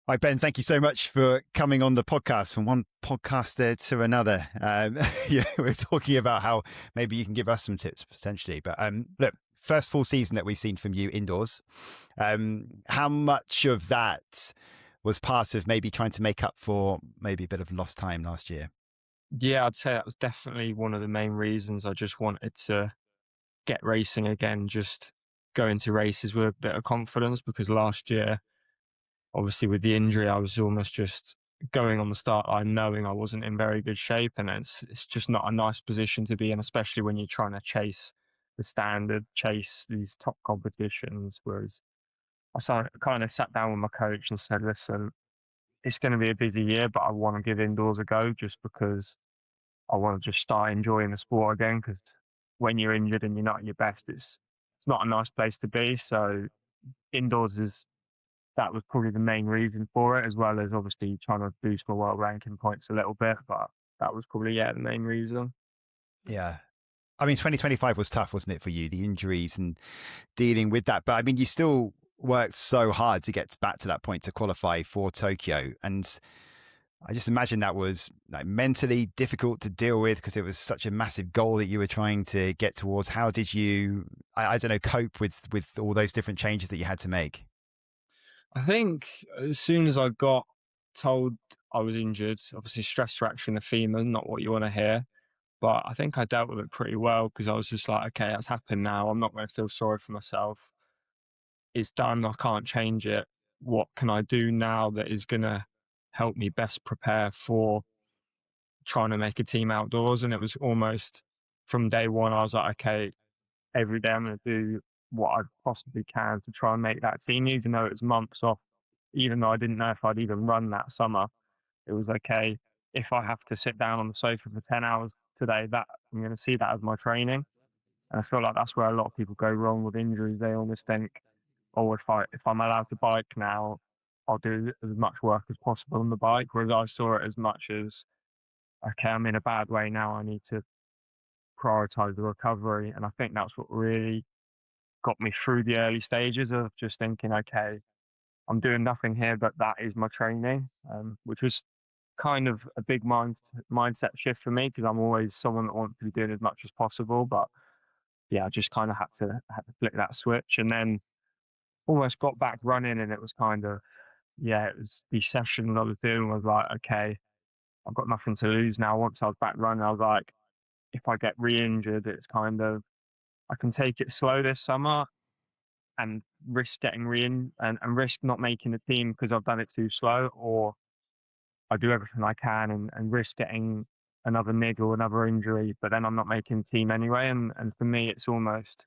Hi, Ben. Thank you so much for coming on the podcast from one podcaster to another. Yeah, we're talking about how maybe you can give us some tips potentially. But look, first full season that we've seen from you indoors. How much of that was part of maybe trying to make up for maybe a bit of lost time last year? Yeah, I'd say that was definitely one of the main reasons. I just wanted to get racing again, just go into races with a bit of confidence because last year, obviously with the injury, I was almost just going on the start line knowing I wasn't in very good shape, and it's just not a nice position to be in, especially when you're trying to chase the standard, chase these top competitions. Whereas kind of sat down with my coach and said, listen, it's going to be a busy year, but I want to give indoors a go just because I want to just start enjoying the sport again, because when you're injured and you're not at your best, it's not a nice place to be. So indoors that was probably the main reason for it, as well as obviously trying to boost my world ranking points a little bit. But that was probably the main reason. Yeah. I mean, 2025 was tough, wasn't it, for you? The injuries and dealing with that. But I mean, you still worked so hard to get back to that point to qualify for Tokyo. And I just imagine that was like mentally difficult to deal with because it was such a massive goal that you were trying to get towards. How did you, I don't know, cope with all those different changes that you had to make? I think as soon as I got told I was injured, obviously stress fracture in the femur, not what you want to hear. But I think I dealt with it pretty well because I was just like, okay, that's happened now. I'm not going to feel sorry for myself. It's done. I can't change it. What can I do now that is going to help me best prepare for trying to make a team outdoors? And it was almost from day one, I was like, okay, every day I'm going to do what I possibly can to try and make that team, even though it was months off, even though I didn't know if I'd even run that summer. It was okay. If I have to sit down on the sofa for 10 hours today, that I'm going to see that as my training. And I feel like that's where a lot of people go wrong with injuries. They almost think, oh, if I'm allowed to bike now, I'll do as much work as possible on the bike. Whereas I saw it as much as, okay, I'm in a bad way now. I need to prioritize the recovery. And I think that's what really got me through the early stages of just thinking, okay, I'm doing nothing here, but that is my training, which was kind of a big mindset shift for me because I'm always someone that wants to be doing as much as possible. But yeah, I just kind of had to flick that switch, and then almost got back running, and it was kind of, yeah, it was the session I was doing was like, okay, I've got nothing to lose now. Once I was back running, I was like, if I get re-injured, it's kind of, I can take it slow this summer and risk getting and risk not making the team because I've done it too slow, or I do everything I can and risk getting another niggle, another injury, but then I'm not making the team anyway. And for me, it's almost,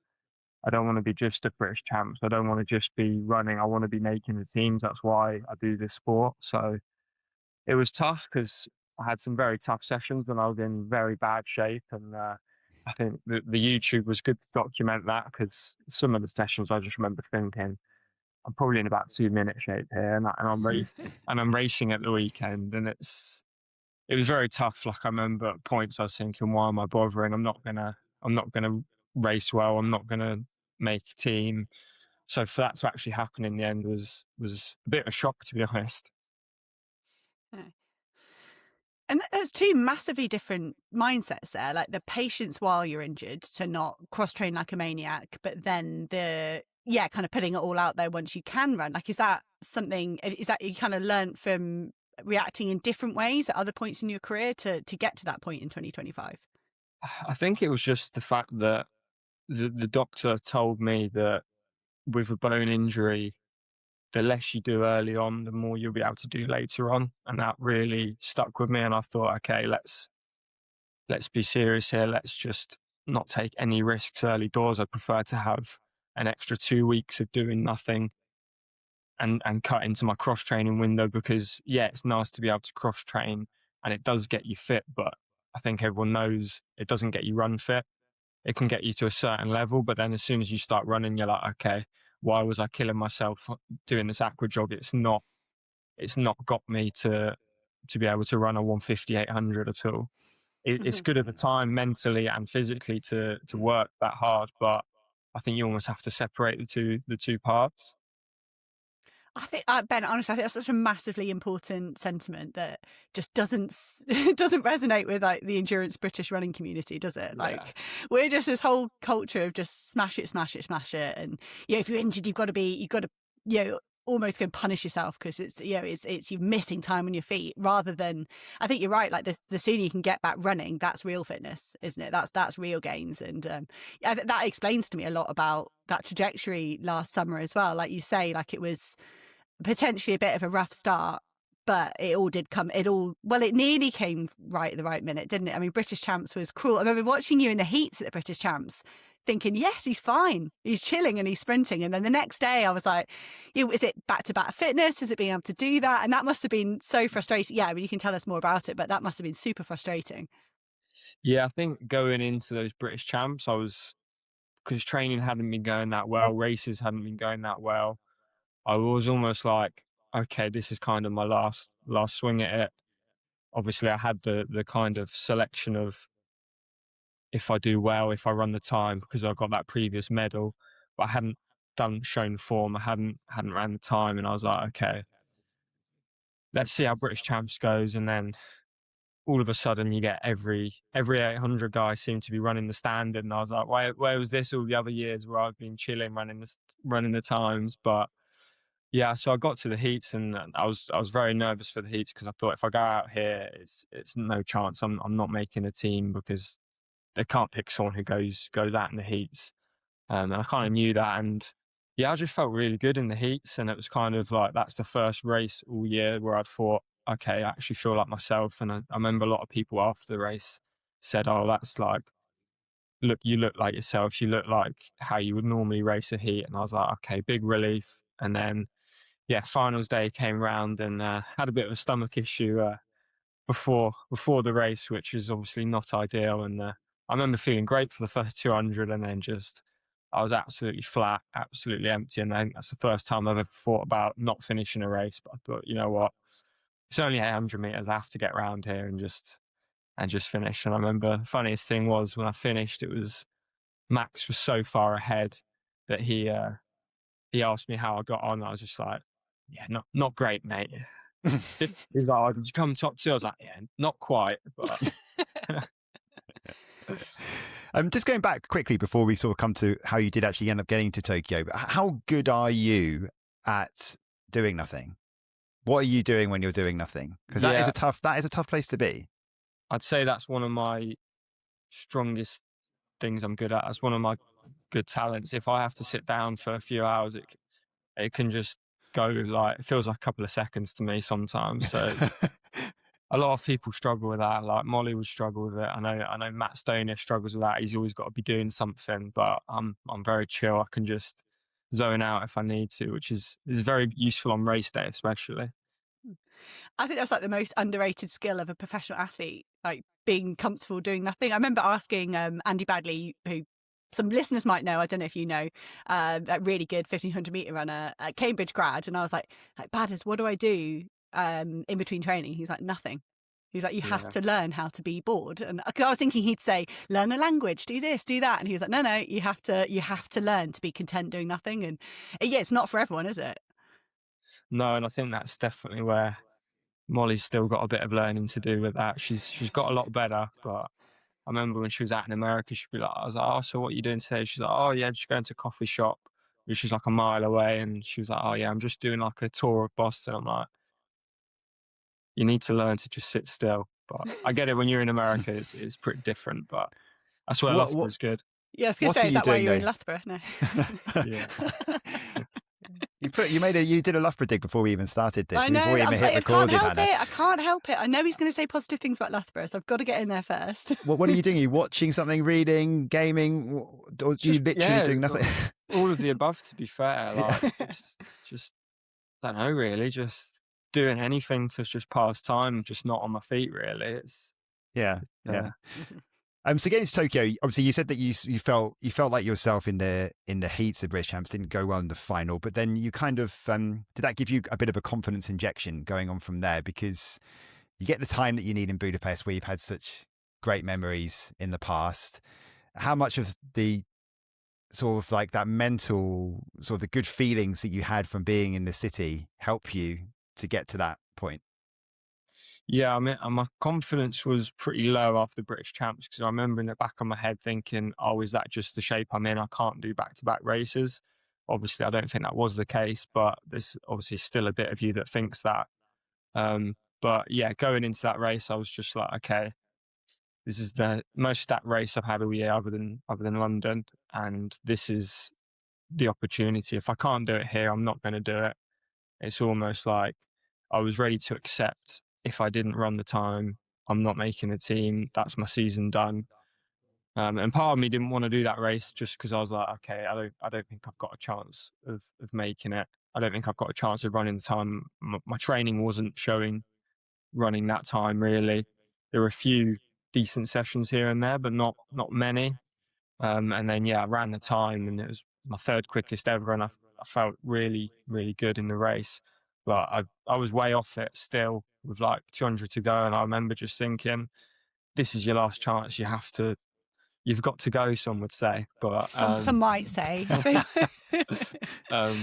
I don't want to be just a British champs. I don't want to just be running. I want to be making the teams. That's why I do this sport. So it was tough because I had some very tough sessions when I was in very bad shape. And I think the YouTube was good to document that because some of the sessions I just remember thinking, I'm probably in about 2 minute shape here, and I'm racing at the weekend, and it was very tough. Like I remember at points I was thinking, why am I bothering? I'm not gonna race well. I'm not gonna make a team. So for that to actually happen in the end was a bit of a shock, to be honest. Yeah. And there's two massively different mindsets there, like the patience while you're injured to not cross train like a maniac, but then kind of putting it all out there once you can run. Like, is that you kind of learned from reacting in different ways at other points in your career to get to that point in 2025? I think it was just the fact that the doctor told me that with a bone injury, the less you do early on, the more you'll be able to do later on. And that really stuck with me. And I thought, okay, let's be serious here. Let's just not take any risks early doors. I prefer to have an extra 2 weeks of doing nothing and cut into my cross training window because yeah, it's nice to be able to cross train and it does get you fit, but I think everyone knows it doesn't get you run fit. It can get you to a certain level, but then as soon as you start running, you're like, okay, why was I killing myself doing this aqua jog? It's not got me to be able to run a 150, 800 at all. It's good at the time mentally and physically to work that hard, but I think you almost have to separate the two parts. I think, Ben, honestly, I think that's such a massively important sentiment that just doesn't resonate with like the endurance British running community, does it? Like we're just this whole culture of just smash it, and if you're injured, you've got to almost go and punish yourself because it's you're missing time on your feet, rather than, I think you're right, like the sooner you can get back running, that's real fitness, isn't it? That's real gains. And that explains to me a lot about that trajectory last summer as well. Like you say, like it was potentially a bit of a rough start, but it nearly came right at the right minute, didn't it? I mean, British Champs was cruel. I remember watching you in the heats at the British Champs thinking, yes, he's fine, he's chilling and he's sprinting. And then the next day I was like, is it back-to-back fitness? Is it being able to do that? And that must have been so frustrating. Yeah, I mean, you can tell us more about it, but that must have been super frustrating. Yeah, I think going into those British Champs, because training hadn't been going that well, races hadn't been going that well, I was almost like, okay, this is kind of my last swing at it. Obviously, I had the kind of selection of, if I do well, if I run the time, because I got that previous medal, but I hadn't shown form. I hadn't ran the time, and I was like, okay, let's see how British Champs goes. And then all of a sudden, you get every 800 guy seemed to be running the standard, and I was like, where was this all the other years where I've been chilling running the times? But yeah, so I got to the heats, and I was very nervous for the heats because I thought if I go out here, it's no chance. I'm not making a team because they can't pick someone who goes out in the heats. And I kind of knew that. And yeah, I just felt really good in the heats. And it was kind of like, that's the first race all year where I'd thought, okay, I actually feel like myself. And I remember a lot of people after the race said, oh, that's like, you look like yourself. You look like how you would normally race a heat. And I was like, okay, big relief. And then, yeah, finals day came round and had a bit of a stomach issue before the race, which is obviously not ideal. And I remember feeling great for the first 200, and then I was absolutely flat, absolutely empty. And I think that's the first time I've ever thought about not finishing a race. But I thought, you know what, it's only 800 meters. I have to get around here and just finish. And I remember the funniest thing was when I finished, it was Max was so far ahead that he asked me how I got on. I was just like, yeah, not great, mate. He's like, oh, did you come top two? I was like, yeah, not quite, but. Just going back quickly before we sort of come to how you did actually end up getting to Tokyo, how good are you at doing nothing? What are you doing when you're doing nothing? Because that is a tough place to be. I'd say that's one of my strongest things I'm good at. That's one of my good talents. If I have to sit down for a few hours, it can just go like, it feels like a couple of seconds to me sometimes. So a lot of people struggle with that. Like Molly would struggle with it. I know Matt Stoner struggles with that. He's always got to be doing something, but I'm very chill. I can just zone out if I need to, which is very useful on race day, especially. I think that's like the most underrated skill of a professional athlete, like being comfortable doing nothing. I remember asking Andy Badley, who some listeners might know, I don't know if you know, that really good 1500 meter runner, Cambridge grad. And I was like, Badders, what do I do in between training? He's like, nothing. He's like, you have to learn how to be bored. And I was thinking he'd say, learn a language, do this, do that. And he was like, no, you have to learn to be content doing nothing. And yeah, it's not for everyone, is it? No, and I think that's definitely where Molly's still got a bit of learning to do with that. She's got a lot better, but I remember when she was out in America, she'd be like, I was like, oh, so what are you doing today? She's like, oh yeah, just going to a coffee shop, which is like a mile away. And she was like, oh yeah, I'm just doing like a tour of Boston. I'm like, you need to learn to just sit still. But I get it, when you're in America, it's pretty different, but that's where Loughborough's good. Yeah, I was going to say, is that why you're in Loughborough? No. Yeah. You did a Loughborough dig before we even started this. I know. Before we even hit record, I can't help it. I know he's going to say positive things about Loughborough, so I've got to get in there first. What are you doing? Are you watching something, reading, gaming, or are you literally doing nothing? All of the above, to be fair. Like, just I don't know, really. Just doing anything to just pass time, just not on my feet, really. It's yeah. So getting to Tokyo, obviously you said that you felt like yourself in the heats of British Champs, didn't go well in the final, but then you kind of did that give you a bit of a confidence injection going on from there, because you get the time that you need in Budapest, where you've had such great memories in the past. How much of the sort of like that mental, sort of the good feelings that you had from being in the city help you to get to that point? Yeah, I mean, my confidence was pretty low after the British Champs, because I remember in the back of my head thinking, oh, is that just the shape I'm in? I can't do back-to-back races. Obviously, I don't think that was the case, but there's obviously still a bit of you that thinks that. But yeah, going into that race, I was just like, okay, this is the most stat race I've had all year other than London, and this is the opportunity. If I can't do it here, I'm not going to do it. It's almost like I was ready to accept, if I didn't run the time, I'm not making the team. That's my season done. And part of me didn't want to do that race just because I was like, okay, I don't think I've got a chance of making it. I don't think I've got a chance of running the time. My training wasn't showing running that time really. There were a few decent sessions here and there, but not many. And then I ran the time, and it was my third quickest ever, and I felt really, really good in the race. But I was way off it still with like 200 to go, and I remember just thinking, this is your last chance. You've got to go, some would say. But some might say.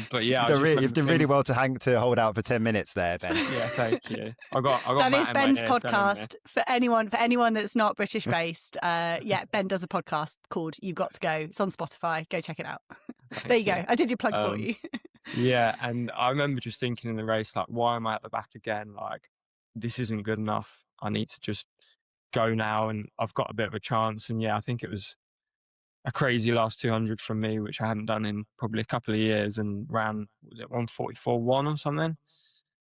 but yeah, you've done really well to hold out for 10 minutes there, Ben. Yeah, thank you. I got that Matt is in Ben's my ear podcast for anyone that's not British based. Ben does a podcast called You've Got to Go. It's on Spotify. Go check it out. There you go. I did your plug for you. Yeah, and I remember just thinking in the race, like, why am I at the back again? Like, this isn't good enough. I need to just go now, and I've got a bit of a chance. And I think it was a crazy last 200 from me, which I hadn't done in probably a couple of years, and ran, was it 1:44.1 or something,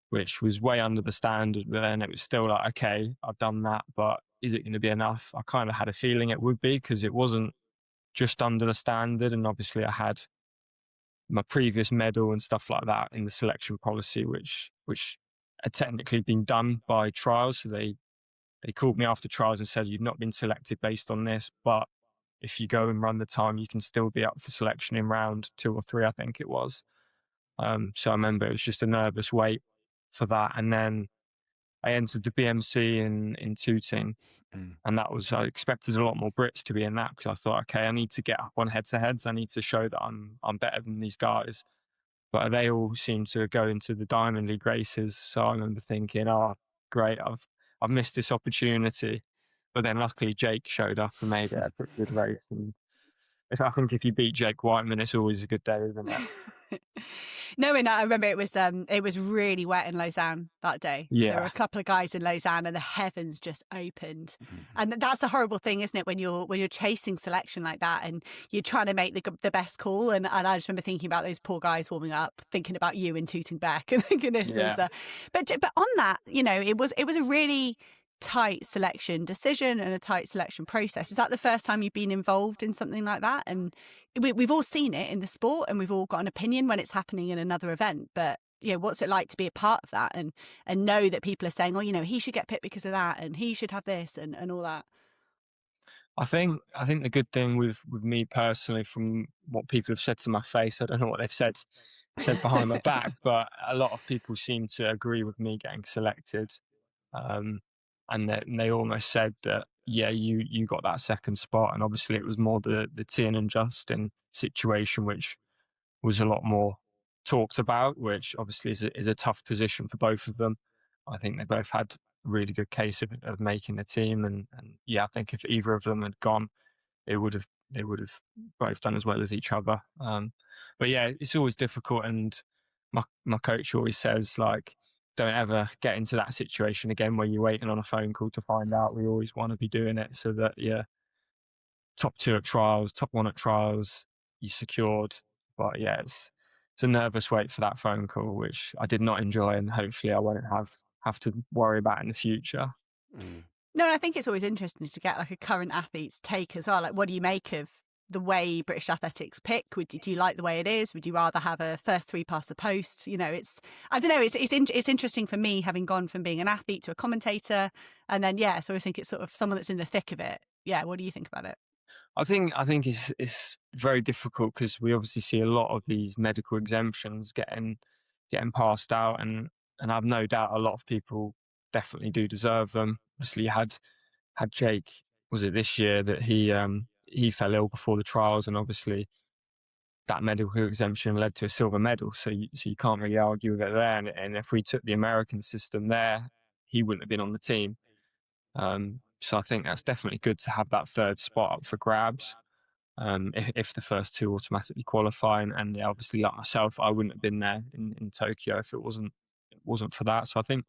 which was way under the standard. But then it was still like, okay, I've done that, but is it going to be enough? I kind of had a feeling it would be, because it wasn't just under the standard. And obviously I had my previous medal and stuff like that in the selection policy, which had technically been done by trials. So they called me after trials and said, you've not been selected based on this, but if you go and run the time, you can still be up for selection in round 2 or 3, I think it was. So I remember it was just a nervous wait for that. And then I entered the BMC in Tooting. And that was, I expected a lot more Brits to be in that, because I thought, okay, I need to get up on head-to-heads. I need to show that I'm better than these guys. But they all seem to go into the Diamond League races. So I remember thinking, oh, great, I've missed this opportunity. But then luckily Jake showed up and made it a pretty good race. And I think if you beat Jake Whiteman, it's always a good day, isn't it? No, and I remember it was really wet in Lausanne that day. Yeah. There were a couple of guys in Lausanne, and the heavens just opened. And that's the horrible thing, isn't it? When you're chasing selection like that, and you're trying to make the best call. And I just remember thinking about those poor guys warming up, thinking about you in Tooting Beck, and thinking this is. But on that, it was a really tight selection decision and a tight selection process. Is that the first time you've been involved in something like that? And we've all seen it in the sport, and we've all got an opinion when it's happening in another event. But what's it like to be a part of that and know that people are saying, oh, he should get picked because of that, and he should have this and all that? I think the good thing with me personally, from what people have said to my face, I don't know what they've said behind my back, but a lot of people seem to agree with me getting selected. And they almost said that, you got that second spot. And obviously it was more the Tien and Justin situation, which was a lot more talked about, which obviously is a tough position for both of them. I think they both had a really good case of making the team. And I think if either of them had gone, they would have both done as well as each other. But it's always difficult. And my coach always says, like, don't ever get into that situation again where you're waiting on a phone call to find out. We always want to be doing it so that top 2 at trials, top 1 at trials, you secured. But it's a nervous wait for that phone call, which I did not enjoy, and hopefully I won't have to worry about in the future. No, and I think it's always interesting to get like a current athlete's take as well. Like, what do you make of the way British Athletics pick? Do you like the way it is? Would you rather have a first 3 past the post? It's, I don't know. It's interesting for me, having gone from being an athlete to a commentator, and then so I think it's sort of someone that's in the thick of it. Yeah, what do you think about it? I think it's very difficult, because we obviously see a lot of these medical exemptions getting passed out, and I've no doubt a lot of people definitely do deserve them. Obviously, you had Jake, was it this year that he fell ill before the trials, and obviously that medical exemption led to a silver medal. So you can't really argue with it there. And if we took the American system there, he wouldn't have been on the team. So I think that's definitely good to have that third spot up for grabs. If the first two automatically qualify, and yeah, obviously like myself, I wouldn't have been there in Tokyo if it wasn't for that. So I think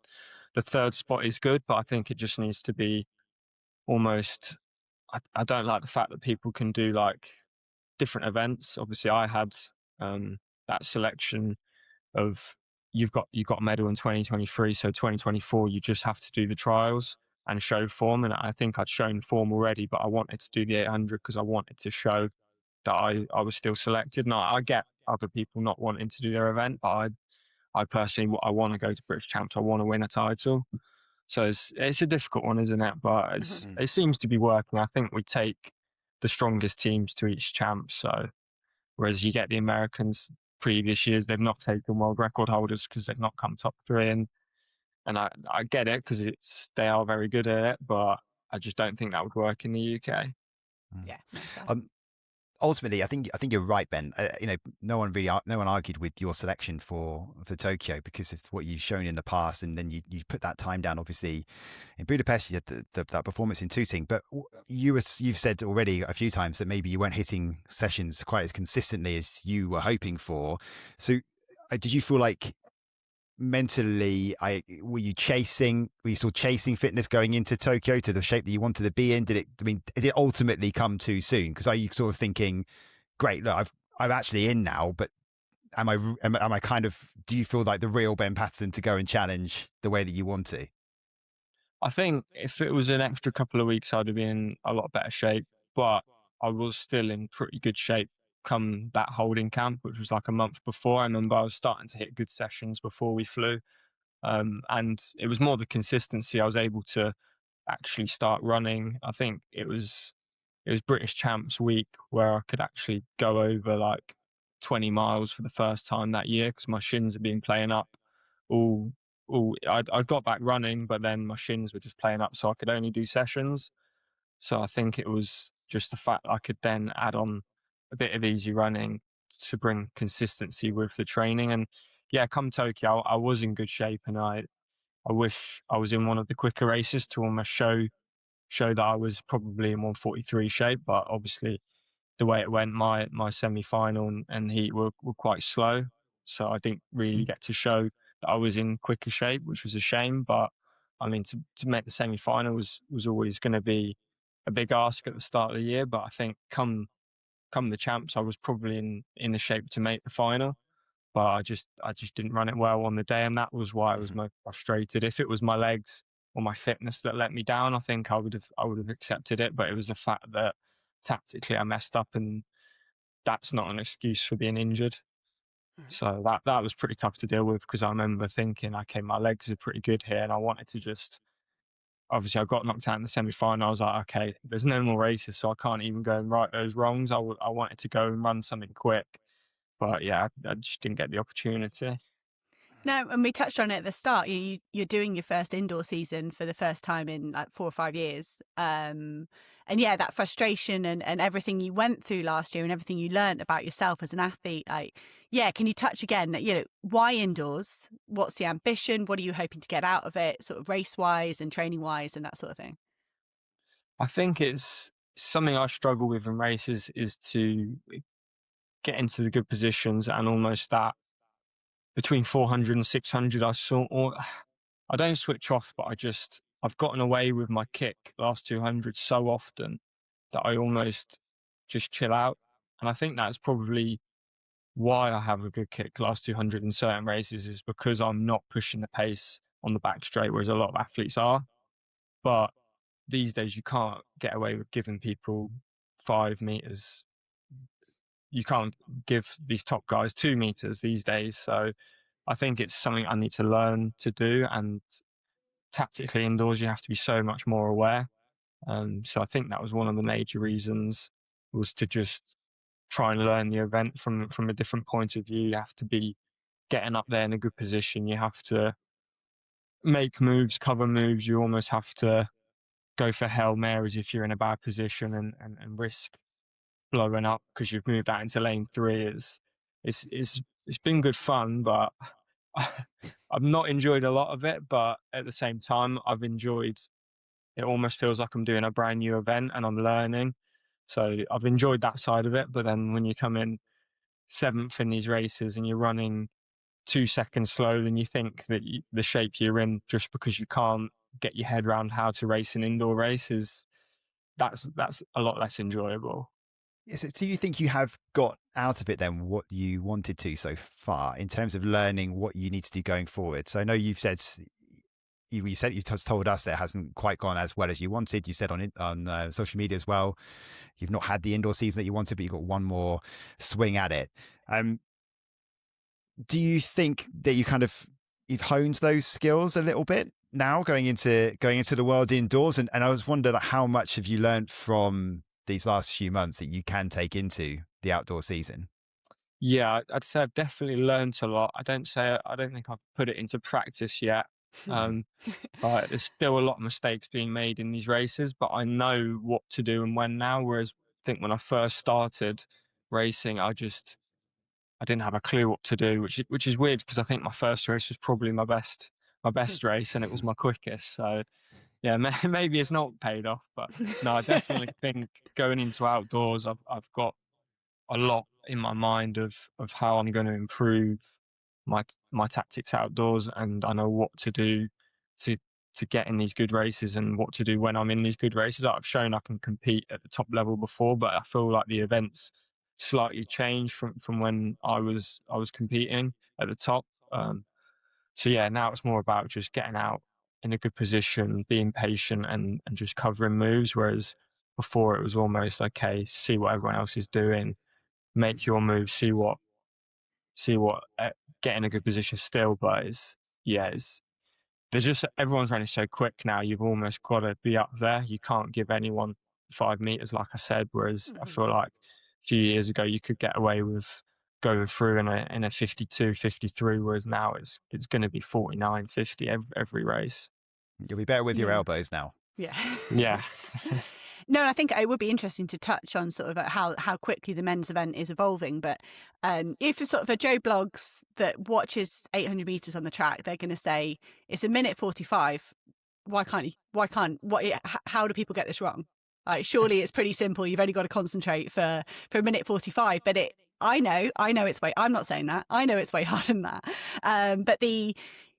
the third spot is good, but I think it just needs to be almost. I don't like the fact that people can do like different events. Obviously, I had that selection of you've got a medal in 2023, so 2024 you just have to do the trials and show form. And I think I'd shown form already, but I wanted to do the 800 because I wanted to show that I was still selected. And I get other people not wanting to do their event, but I personally I want to go to British Champs. I want to win a title. So it's a difficult one, isn't it? But it seems to be working. I think we take the strongest teams to each champ. So whereas you get the Americans previous years, they've not taken world record holders because they've not come top three. And I get it because they are very good at it, but I just don't think that would work in the UK. Yeah. Ultimately, I think you're right, Ben. No one argued with your selection for Tokyo because of what you've shown in the past, and then you put that time down. Obviously, in Budapest, you had that performance in Tooting, but you've said already a few times that maybe you weren't hitting sessions quite as consistently as you were hoping for. So, did you feel like mentally, were you still chasing fitness going into Tokyo to the shape that you wanted to be in? Did it ultimately come too soon? Because are you sort of thinking, great, look, I'm actually in now, but am I kind of, do you feel like the real Ben Pattison to go and challenge the way that you want to? I think if it was an extra couple of weeks, I'd have been in a lot better shape, but I was still in pretty good shape come that holding camp, which was like a month before. I remember I was starting to hit good sessions before we flew. And it was more the consistency. I was able to actually start running. I think it was British Champs week where I could actually go over like 20 miles for the first time that year because my shins had been playing up I got back running, but then my shins were just playing up, so I could only do sessions. So I think it was just the fact I could then add on a bit of easy running to bring consistency with the training. And yeah, come Tokyo, I was in good shape, and I wish I was in one of the quicker races to almost show that I was probably in 143 shape. But obviously, the way it went, my semi-final and heat were quite slow, so I didn't really get to show that I was in quicker shape, which was a shame. But I mean, to make the semi-final was always going to be a big ask at the start of the year. But I think come the champs, I was probably in the shape to make the final. But I just didn't run it well on the day, and that was why I was most frustrated. If it was my legs or my fitness that let me down, I think I would have accepted it. But it was the fact that tactically I messed up, and that's not an excuse for being injured. So that was pretty tough to deal with because I remember thinking, okay, my legs are pretty good here, and I wanted to just. Obviously, I got knocked out in the semi-final. I was like, okay, there's no more races, so I can't even go and right those wrongs. I wanted to go and run something quick, but yeah, I just didn't get the opportunity. No, and we touched on it at the start. You're doing your first indoor season for the first time in like 4 or 5 years. And yeah, that frustration and everything you went through last year and everything you learned about yourself as an athlete. Like, yeah, can you touch again? Why indoors? What's the ambition? What are you hoping to get out of it, sort of race wise and training wise and that sort of thing? I think it's something I struggle with in races is to get into the good positions and almost that between 400 and 600, I don't switch off, but I've gotten away with my kick last 200 so often that I almost just chill out. And I think that's probably why I have a good kick last 200 in certain races is because I'm not pushing the pace on the back straight, whereas a lot of athletes are. But these days you can't get away with giving people 5 meters. You can't give these top guys 2 meters these days. So I think it's something I need to learn to do. And tactically indoors, you have to be so much more aware. So I think that was one of the major reasons was to just try and learn the event from a different point of view. You have to be getting up there in a good position. You have to make moves, cover moves. You almost have to go for Hail Marys if you're in a bad position and risk blowing up because you've moved out into lane 3 is it's been good fun, but I've not enjoyed a lot of it. But at the same time, I've enjoyed. It almost feels like I'm doing a brand new event and I'm learning. So I've enjoyed that side of it. But then when you come in 7th in these races and you're running 2 seconds slower than you think that the shape you're in, just because you can't get your head around how to race an indoor race, that's a lot less enjoyable. Yes. So you think you have got out of it then what you wanted to so far in terms of learning what you need to do going forward? So I know you've said you've told us that it hasn't quite gone as well as you wanted. You said on social media as well, you've not had the indoor season that you wanted, but you've got one more swing at it. Do you think that you've honed those skills a little bit now going into the world indoors? And I was wondering how much have you learned from these last few months that you can take into the outdoor season? Yeah, I'd say I've definitely learned a lot. I don't think I've put it into practice yet. But there's still a lot of mistakes being made in these races, but I know what to do and when now. Whereas I think when I first started racing, I didn't have a clue what to do, which is weird because I think my first race was probably my best race and it was my quickest. So yeah, maybe it's not paid off, but no, I definitely think going into outdoors, I've got a lot in my mind of how I'm going to improve my tactics outdoors, and I know what to do to get in these good races and what to do when I'm in these good races. I've shown I can compete at the top level before, but I feel like the events slightly changed from when I was competing at the top. So yeah, now it's more about just getting out in a good position, being patient, and just covering moves. Whereas before it was almost okay, see what everyone else is doing, make your move, get in a good position still. But there's just, everyone's running so quick now. You've almost got to be up there. You can't give anyone 5 meters, like I said. Whereas I feel like a few years ago you could get away with going through in a 52, 53. Whereas now it's going to be 49, 50 every race. You'll be better with your elbows now. Yeah. Yeah. No, and I think it would be interesting to touch on sort of how quickly the men's event is evolving. But if you're sort of a Joe Blogs that watches 800 meters on the track, they're going to say it's a minute 45. How do people get this wrong? Like, surely it's pretty simple. You've only got to concentrate for a minute 45. But I know it's way. I'm not saying that. I know it's way harder than that. But can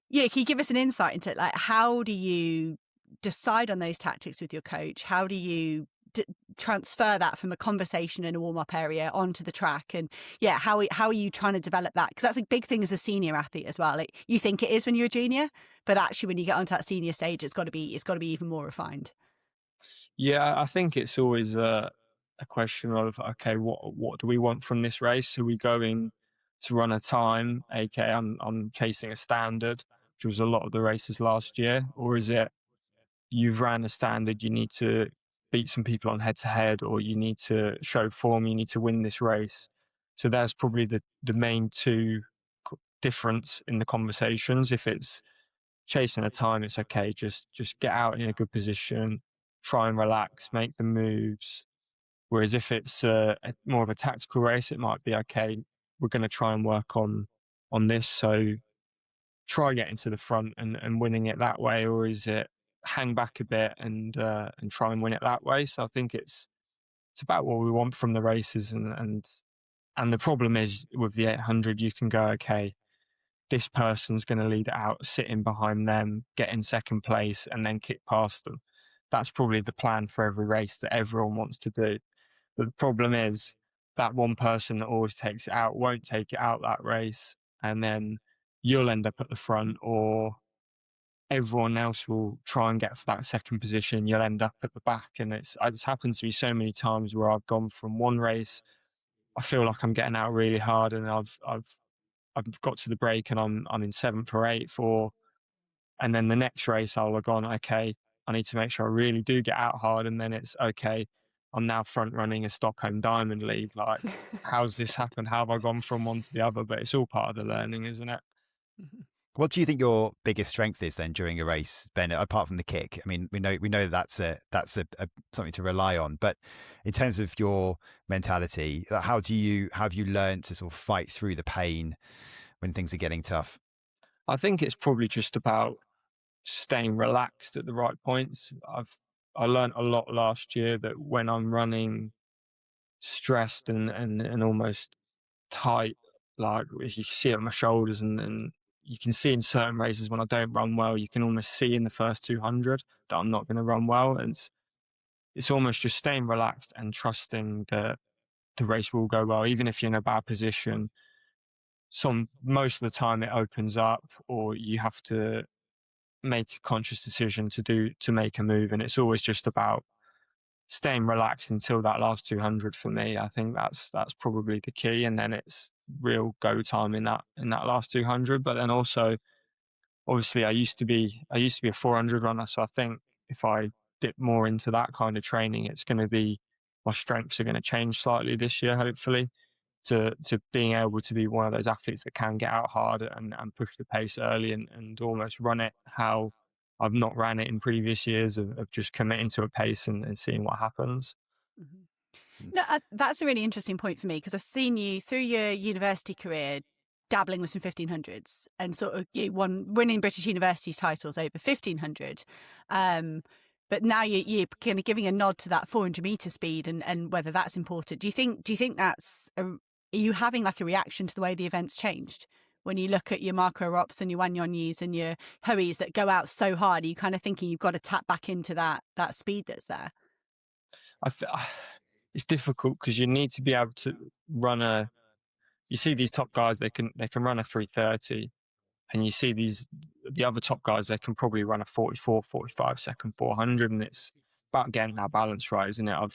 you give us an insight into like how do you decide on those tactics with your coach? How do you transfer that from a conversation in a warm-up area onto the track? And how are you trying to develop that? Because that's a big thing as a senior athlete as well. Like, you think it is when you're a junior, but actually when you get onto that senior stage, it's got to be even more refined. Yeah, I think it's always a question of, okay, what do we want from this race? Are we going to run a time, aka I'm chasing a standard, which was a lot of the races last year, or is it you've ran a standard, you need to beat some people on head to head, or you need to show form, you need to win this race? So that's probably the main two difference in the conversations. If it's chasing a time, it's okay, just get out in a good position, try and relax, make the moves. Whereas if it's more of a tactical race, it might be okay, we're going to try and work on this. So try getting to the front and winning it that way, or is it hang back a bit and try and win it that way? So I think it's about what we want from the races, and the problem is with the 800, you can go, okay, this person's going to lead it out, sit in behind them, get in second place, and then kick past them. That's probably the plan for every race that everyone wants to do. But the problem is that one person that always takes it out won't take it out that race, and then you'll end up at the front, or everyone else will try and get for that second position. You'll end up at the back, and it's happened to me so many times where I've gone from one race, I feel like I'm getting out really hard, and I've got to the break and I'm in 7th or 8th, and then the next race I'll have gone, okay, I need to make sure I really do get out hard, and then it's okay, I'm now front running a Stockholm Diamond League. Like, how's this happened? How have I gone from one to the other? But it's all part of the learning, isn't it? What do you think your biggest strength is then during a race, Ben? Apart from the kick, I mean, we know that's a something to rely on. But in terms of your mentality, how have you learned to sort of fight through the pain when things are getting tough? I think it's probably just about staying relaxed at the right points. I learned a lot last year that when I'm running stressed and almost tight, like if you see it on my shoulders, and you can see in certain races when I don't run well, you can almost see in the first 200 that I'm not going to run well. And it's almost just staying relaxed and trusting that the race will go well, even if you're in a bad position. Most of the time it opens up, or you have to make a conscious decision to make a move, and it's always just about staying relaxed until that last 200 for me. I think that's probably the key, and then it's real go time in that last 200. But then also, obviously, I used to be a 400 runner, so I think if I dip more into that kind of training, it's going to be, my strengths are going to change slightly this year, hopefully, to being able to be one of those athletes that can get out hard and push the pace early and almost run it how I've not ran it in previous years, of just committing to a pace and seeing what happens. Mm-hmm. No, that's a really interesting point for me, because I've seen you through your university career dabbling with some 1500s and sort of winning British University titles over 1500. But now you're kind of giving a nod to that 400 meter speed and whether that's important. Do you think that's are you having like a reaction to the way the event's changed? When you look at your Marco Rops and your Wanyonyis and your Hoes that go out so hard, are you kind of thinking you've got to tap back into that speed that's there? It's difficult because you need to be able to run you see these top guys, they can run a 3:30, and you see the other top guys, they can probably run a 45 second 400, and it's about getting that balance right, isn't it?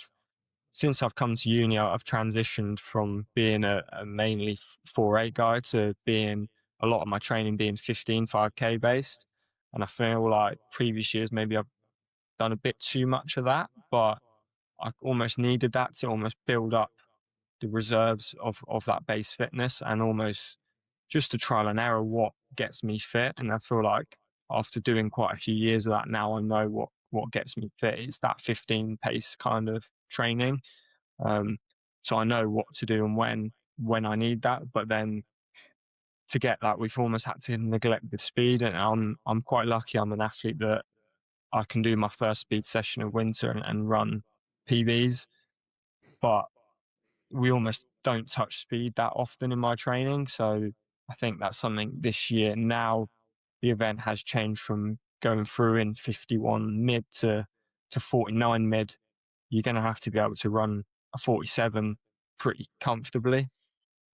Since I've come to uni, I've transitioned from being a mainly 4.8 guy to being a lot of my training being 5K based. And I feel like previous years, maybe I've done a bit too much of that, but I almost needed that to almost build up the reserves of that base fitness, and almost just to trial and error what gets me fit. And I feel like after doing quite a few years of that now, I know what gets me fit. It's that 15 pace kind of training. So I know what to do and when I need that. But then to get that, we've almost had to neglect the speed. And I'm quite lucky. I'm an athlete that I can do my first speed session of winter and run PBs. But we almost don't touch speed that often in my training. So I think that's something this year. Now the event has changed from going through in 51 mid to 49 mid. You're going to have to be able to run a 47 pretty comfortably.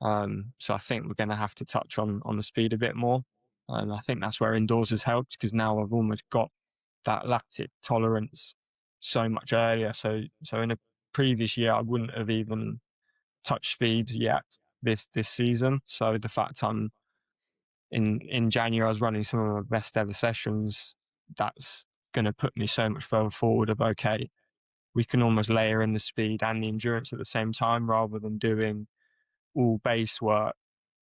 So I think we're going to have to touch on the speed a bit more. And I think that's where indoors has helped, because now I've almost got that lactic tolerance so much earlier. So in a previous year, I wouldn't have even touched speed yet this season. So the fact I'm in January, I was running some of my best ever sessions, that's going to put me so much further forward of, okay, we can almost layer in the speed and the endurance at the same time, rather than doing all base work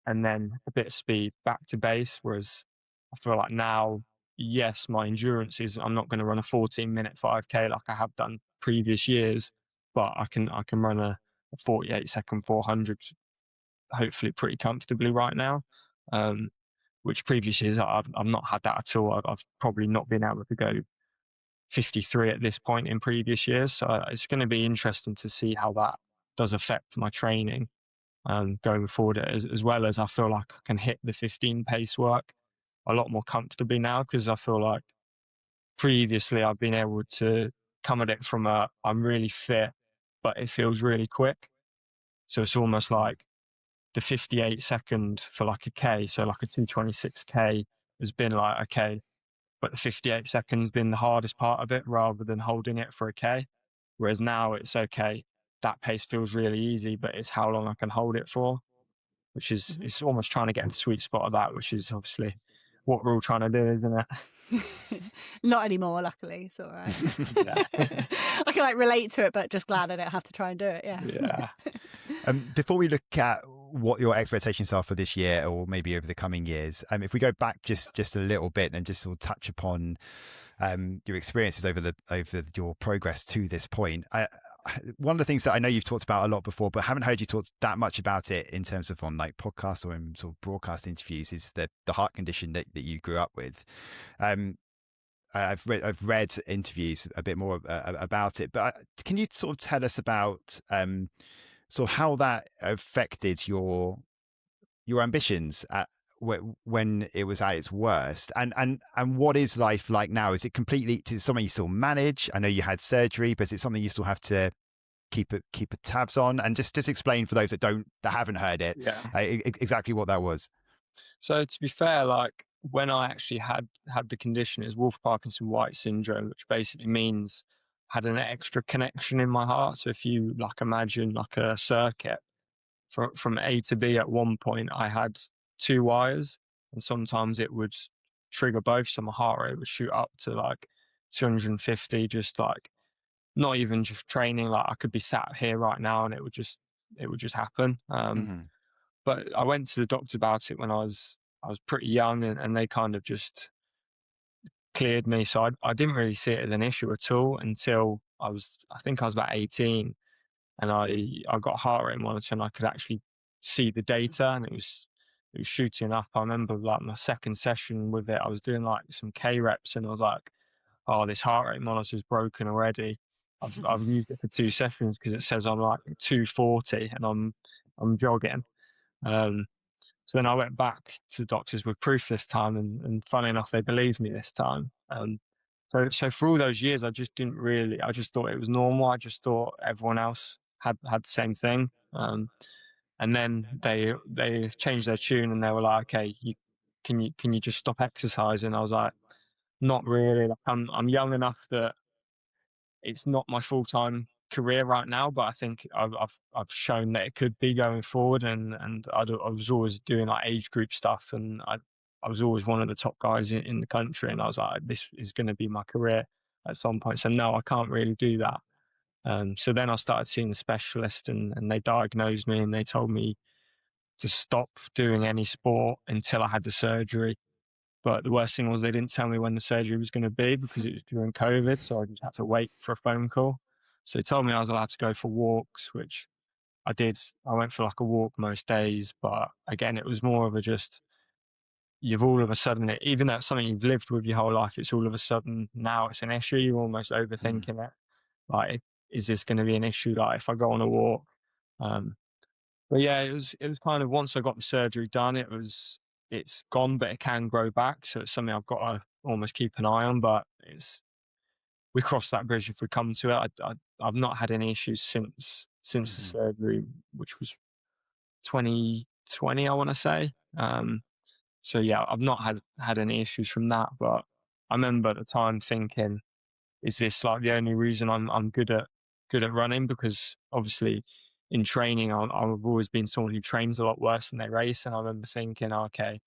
and then a bit of speed back to base. Whereas I feel like now, yes, my endurance is, I'm not going to run a 14-minute 5K like I have done previous years, but I can run a 48 second 400 hopefully pretty comfortably right now. Which previous years I've not had that at all. I've probably not been able to go 53 at this point in previous years. So it's going to be interesting to see how that does affect my training going forward, as well as I feel like I can hit the 15 pace work a lot more comfortably now, because I feel like previously I've been able to come at it from I'm really fit, but it feels really quick. So it's almost like the 58 second for like a K, so like a 226K has been like, okay, but the 58 seconds been the hardest part of it, rather than holding it for a K. Whereas now it's okay, that pace feels really easy, but it's how long I can hold it for, which is, it's almost trying to get the sweet spot of that, which is obviously what we're all trying to do, isn't it? Not anymore, luckily. It's all right. Yeah. I can like relate to it, but just glad I don't have to try and do it. Yeah. Yeah. Before we look at what your expectations are for this year or maybe over the coming years. If we go back just a little bit and just sort of touch upon your experiences over your progress to this point. One of the things that I know you've talked about a lot before, but haven't heard you talk that much about it in terms of on like podcasts or in sort of broadcast interviews, is the heart condition that you grew up with. I've read interviews a bit more about it, but can you sort of tell us about sort of how that affected your ambitions when it was at its worst, and what is life like now? Is it something you still manage? I know you had surgery, but is it something you still have to keep tabs on? And just explain for those that haven't heard it, exactly what that was. So to be fair, like when I actually had the condition, it was Wolff-Parkinson-White syndrome, which basically means I had an extra connection in my heart. So if you like imagine like a circuit from A to B, at one point I had 2 wires, and sometimes it would trigger both. So my heart rate would shoot up to like 250, just like not even just training. Like I could be sat here right now and it would just happen. But I went to the doctor about it when I was pretty young, and they kind of just cleared me. So I didn't really see it as an issue at all until I think I was about 18, and I got a heart rate monitor and I could actually see the data, and it was shooting up. I remember like my second session with it, I was doing like some K reps and I was like, oh, this heart rate monitor's broken already. I've used it for 2 sessions because it says I'm like 240 and I'm jogging. So then I went back to doctors with proof this time, and funny enough, they believed me this time. So for all those years, I just thought it was normal. I just thought everyone else had the same thing. And then they changed their tune and they were like, okay, can you just stop exercising? I was like, not really. Like, I'm young enough that it's not my full-time career right now, but I think I've shown that it could be going forward, and I was always doing like age group stuff, and I was always one of the top guys in the country, and I was like, this is going to be my career at some point. So no, I can't really do that. So then I started seeing the specialist, and they diagnosed me and they told me to stop doing any sport until I had the surgery. But the worst thing was they didn't tell me when the surgery was going to be because it was during COVID. So I just had to wait for a phone call. So they told me I was allowed to go for walks, which I did. I went for like a walk most days. But again, it was more of you've all of a sudden, even though it's something you've lived with your whole life, it's all of a sudden now it's an issue. You're almost overthinking it. Like, is this going to be an issue? Like if I go on a walk? But yeah, it was kind of, once I got the surgery done, it's gone, but it can grow back. So it's something I've got to almost keep an eye on, but we cross that bridge if we come to it. I've not had any issues since the surgery, which was 2020, I want to say. So yeah, I've not had any issues from that, but I remember at the time thinking, is this like the only reason I'm good at running? Because obviously in training, I've always been someone who trains a lot worse than they race. And I remember thinking, okay,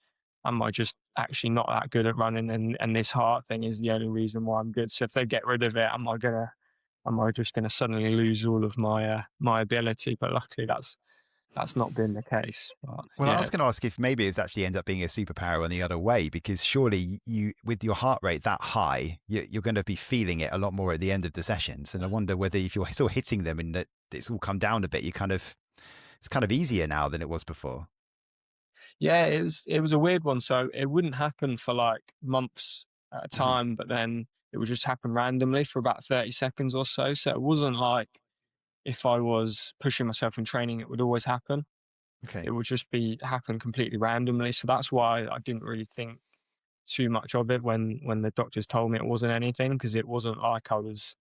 am I just actually not that good at running? And this heart thing is the only reason why I'm good. So if they get rid of it, am I just gonna suddenly lose all of my ability? But luckily that's not been the case. But, well, yeah. I was going to ask if maybe it's actually ends up being a superpower on the other way, because surely you, with your heart rate that high, you're going to be feeling it a lot more at the end of the sessions. And I wonder whether if you're still hitting them and that it's all come down a bit, it's kind of easier now than it was before. Yeah, it was a weird one. So it wouldn't happen for like months at a time, but then it would just happen randomly for about 30 seconds or so. So it wasn't like if I was pushing myself in training, it would always happen. Okay. It would just happen completely randomly. So that's why I didn't really think too much of it when the doctors told me it wasn't anything, because it wasn't like I was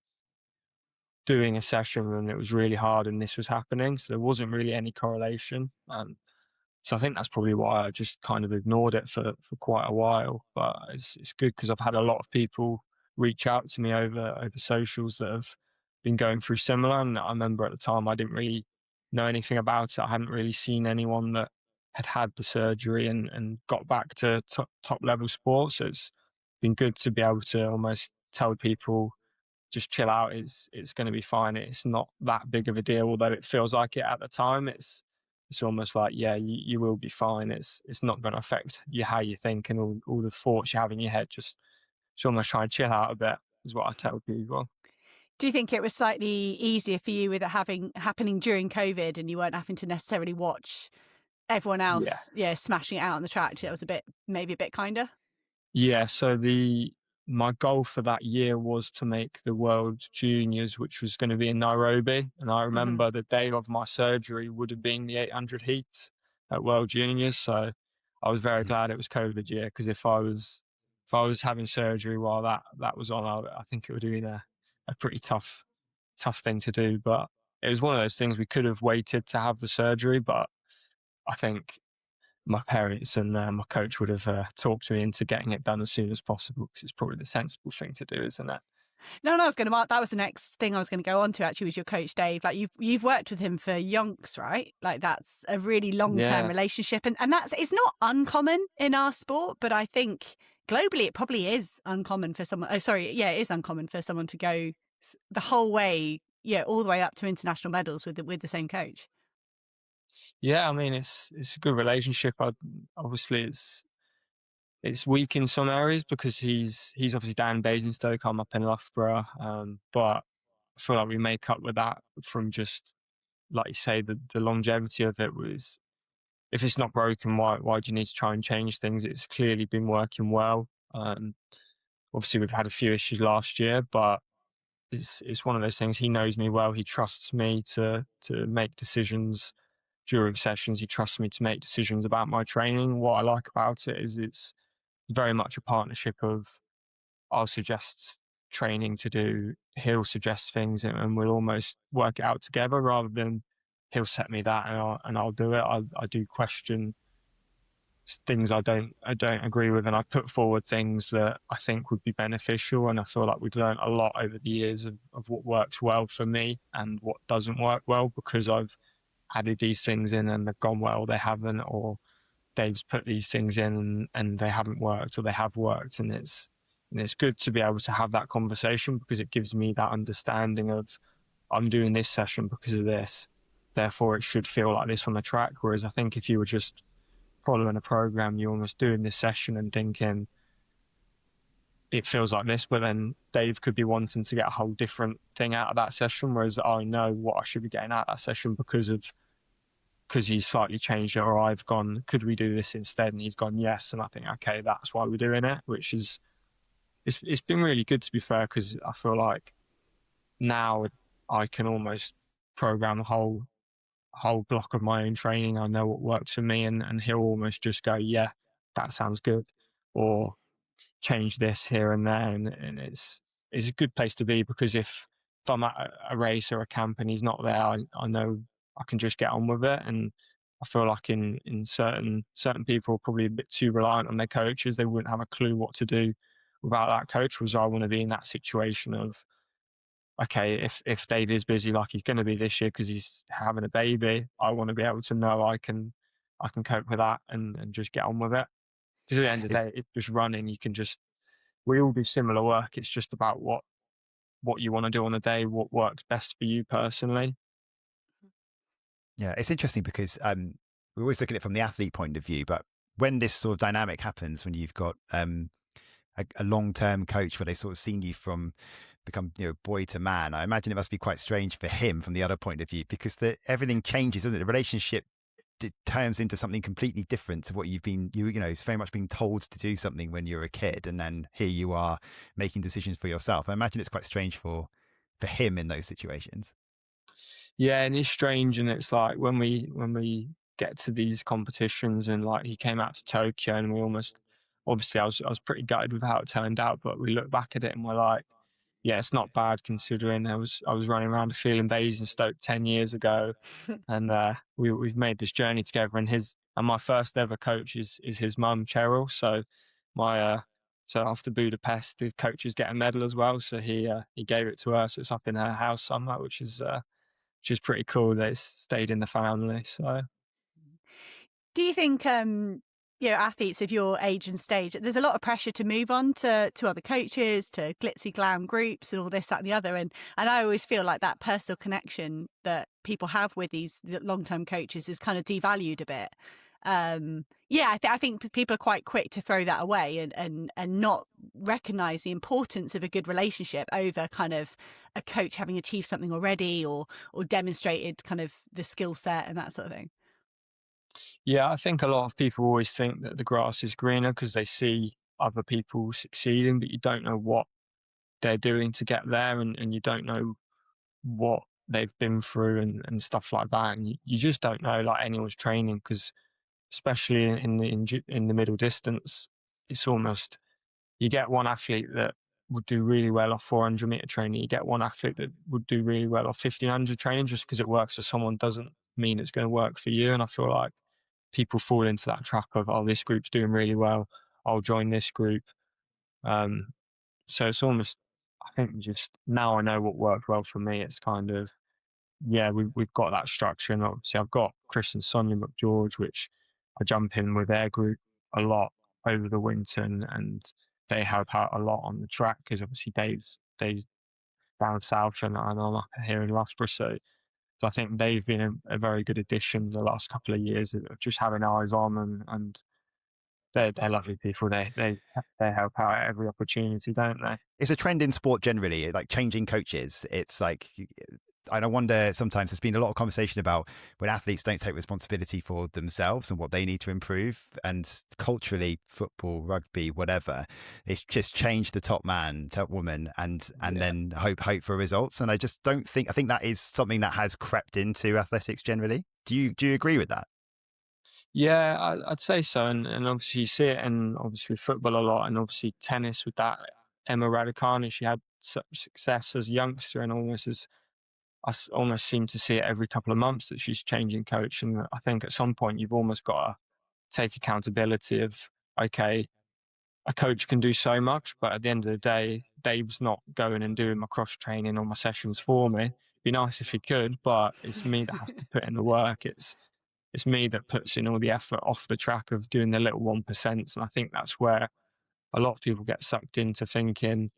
doing a session and it was really hard and this was happening. So there wasn't really any correlation. So I think that's probably why I just kind of ignored it for quite a while. But it's good because I've had a lot of people reach out to me over socials that have been going through similar. And I remember at the time I didn't really know anything about it. I hadn't really seen anyone that had the surgery and got back to top level sports. So it's been good to be able to almost tell people, just chill out. It's going to be fine. It's not that big of a deal, although it feels like it at the time. It's it's almost like, yeah, you will be fine. It's not going to affect you how you think and all the thoughts you have in your head. Just almost try and chill out a bit is what I tell people. Do you think it was slightly easier for you with it happening during COVID and you weren't having to necessarily watch everyone else, smashing it out on the track? That was maybe a bit kinder. Yeah. So my goal for that year was to make the World Juniors, which was going to be in Nairobi. And I remember the day of my surgery would have been the 800 heats at World Juniors. So I was very glad it was COVID year, because if I was having surgery while that was on, I think it would have been a pretty tough thing to do. But it was one of those things, we could have waited to have the surgery, but I think my parents and my coach would have talked me into getting it done as soon as possible, because it's probably the sensible thing to do, isn't it? No, I was going to mark. That was the next thing I was going to go on to. Actually, was your coach Dave. Like you've worked with him for yonks, right? Like that's a really long-term relationship, and it's not uncommon in our sport. But I think globally, it probably is uncommon for someone. It is uncommon for someone to go the whole way, all the way up to international medals with the same coach. Yeah, I mean it's a good relationship. Obviously, it's weak in some areas because he's obviously down in Basingstoke, I'm up in Loughborough, but I feel like we make up with that from just, like you say, the longevity of it was, if it's not broken, why do you need to try and change things? It's clearly been working well. Obviously, we've had a few issues last year, but it's one of those things. He knows me well. He trusts me to make decisions during sessions. He trusts me to make decisions about my training. What I like about it is it's very much a partnership of, I'll suggest training to do, he'll suggest things, and we'll almost work it out together, rather than he'll set me that and I'll do it. I do question things I don't agree with, and I put forward things that I think would be beneficial. And I feel like we've learned a lot over the years of what works well for me and what doesn't work well, because I've added these things in and they've gone well, they haven't, or Dave's put these things in and they haven't worked, or they have worked. And it's good to be able to have that conversation, because it gives me that understanding of, I'm doing this session because of this, therefore it should feel like this on the track. Whereas I think if you were just following a program, you're almost doing this session and thinking it feels like this, but then Dave could be wanting to get a whole different thing out of that session, whereas I know what I should be getting out of that session because he's slightly changed it, or I've gone, could we do this instead? And he's gone, yes. And I think, okay, that's why we're doing it, which is, it's been really good, to be fair, because I feel like now I can almost program the whole block of my own training. I know what works for me, and he'll almost just go, yeah, that sounds good, or change this here and there. And it's a good place to be, because if I'm at a race or a camp and he's not there, I know I can just get on with it. And I feel like in certain people are probably a bit too reliant on their coaches. They wouldn't have a clue what to do without that coach. Whereas I want to be in that situation of, okay, if Dave is busy like he's going to be this year because he's having a baby, I want to be able to know I can cope with that and just get on with it. Because at the end of the day, it's just running. We all do similar work. It's just about what you want to do on the day, what works best for you personally. Yeah, it's interesting because we always look at it from the athlete point of view, but when this sort of dynamic happens, when you've got a long-term coach where they've sort of seen you from become boy to man, I imagine it must be quite strange for him from the other point of view, because everything changes, doesn't it? The relationship, it turns into something completely different to what you've been, it's very much being told to do something when you're a kid, and then here you are making decisions for yourself. I imagine it's quite strange for him in those situations. Yeah, and it's strange, and it's like when we get to these competitions, and like he came out to Tokyo, and we almost, obviously I was pretty gutted with how it turned out, but we look back at it and we're like, yeah, it's not bad considering I was running around a field in Basingstoke 10 years ago, and we've made this journey together. And my first ever coach is his mum, Cheryl. So so after Budapest, the coaches get a medal as well. So he gave it to her. So it's up in her house somewhere, which is pretty cool that it's stayed in the family. So, do you think athletes of your age and stage, there's a lot of pressure to move on to other coaches, to glitzy glam groups and all this, that and the other, and I always feel like that personal connection that people have with these long-term coaches is kind of devalued a bit. I think people are quite quick to throw that away and not recognize the importance of a good relationship over kind of a coach having achieved something already or demonstrated kind of the skill set and that sort of thing. Yeah, I think a lot of people always think that the grass is greener because they see other people succeeding, but you don't know what they're doing to get there, and you don't know what they've been through and stuff like that. And you just don't know like anyone's training, because especially in the middle distance, it's almost, you get one athlete that would do really well off 400-meter training. You get one athlete that would do really well off 1500 training. Just because it works for someone doesn't mean it's going to work for you. And I feel like people fall into that trap of, oh, this group's doing really well, I'll join this group. So it's almost, I think just now I know what worked well for me. It's kind of, yeah, we've got that structure, and obviously I've got Chris and Sonia McGeorge, which I jump in with their group a lot over the winter, and they help out a lot on the track because obviously Dave's down south and I'm up here in Loughborough. So I think they've been a very good addition the last couple of years of just having eyes on, and they're lovely people. They help out at every opportunity, don't they? It's a trend in sport generally, like changing coaches. It's like, I wonder, sometimes there's been a lot of conversation about when athletes don't take responsibility for themselves and what they need to improve. And culturally, football, rugby, whatever, it's just change the top man, top woman, and then hope for results. And I just don't think, I think that is something that has crept into athletics generally. Do you agree with that? Yeah, I'd say so. And obviously you see it in obviously football a lot, and obviously tennis with that Emma Raducanu. She had such success as a youngster, and almost seem to see it every couple of months that she's changing coach. And I think at some point you've almost got to take accountability of, okay, a coach can do so much, but at the end of the day, Dave's not going and doing my cross training or my sessions for me. It'd be nice if he could, but it's me that has to put in the work. It's me that puts in all the effort off the track of doing the little 1%. And I think that's where a lot of people get sucked into thinking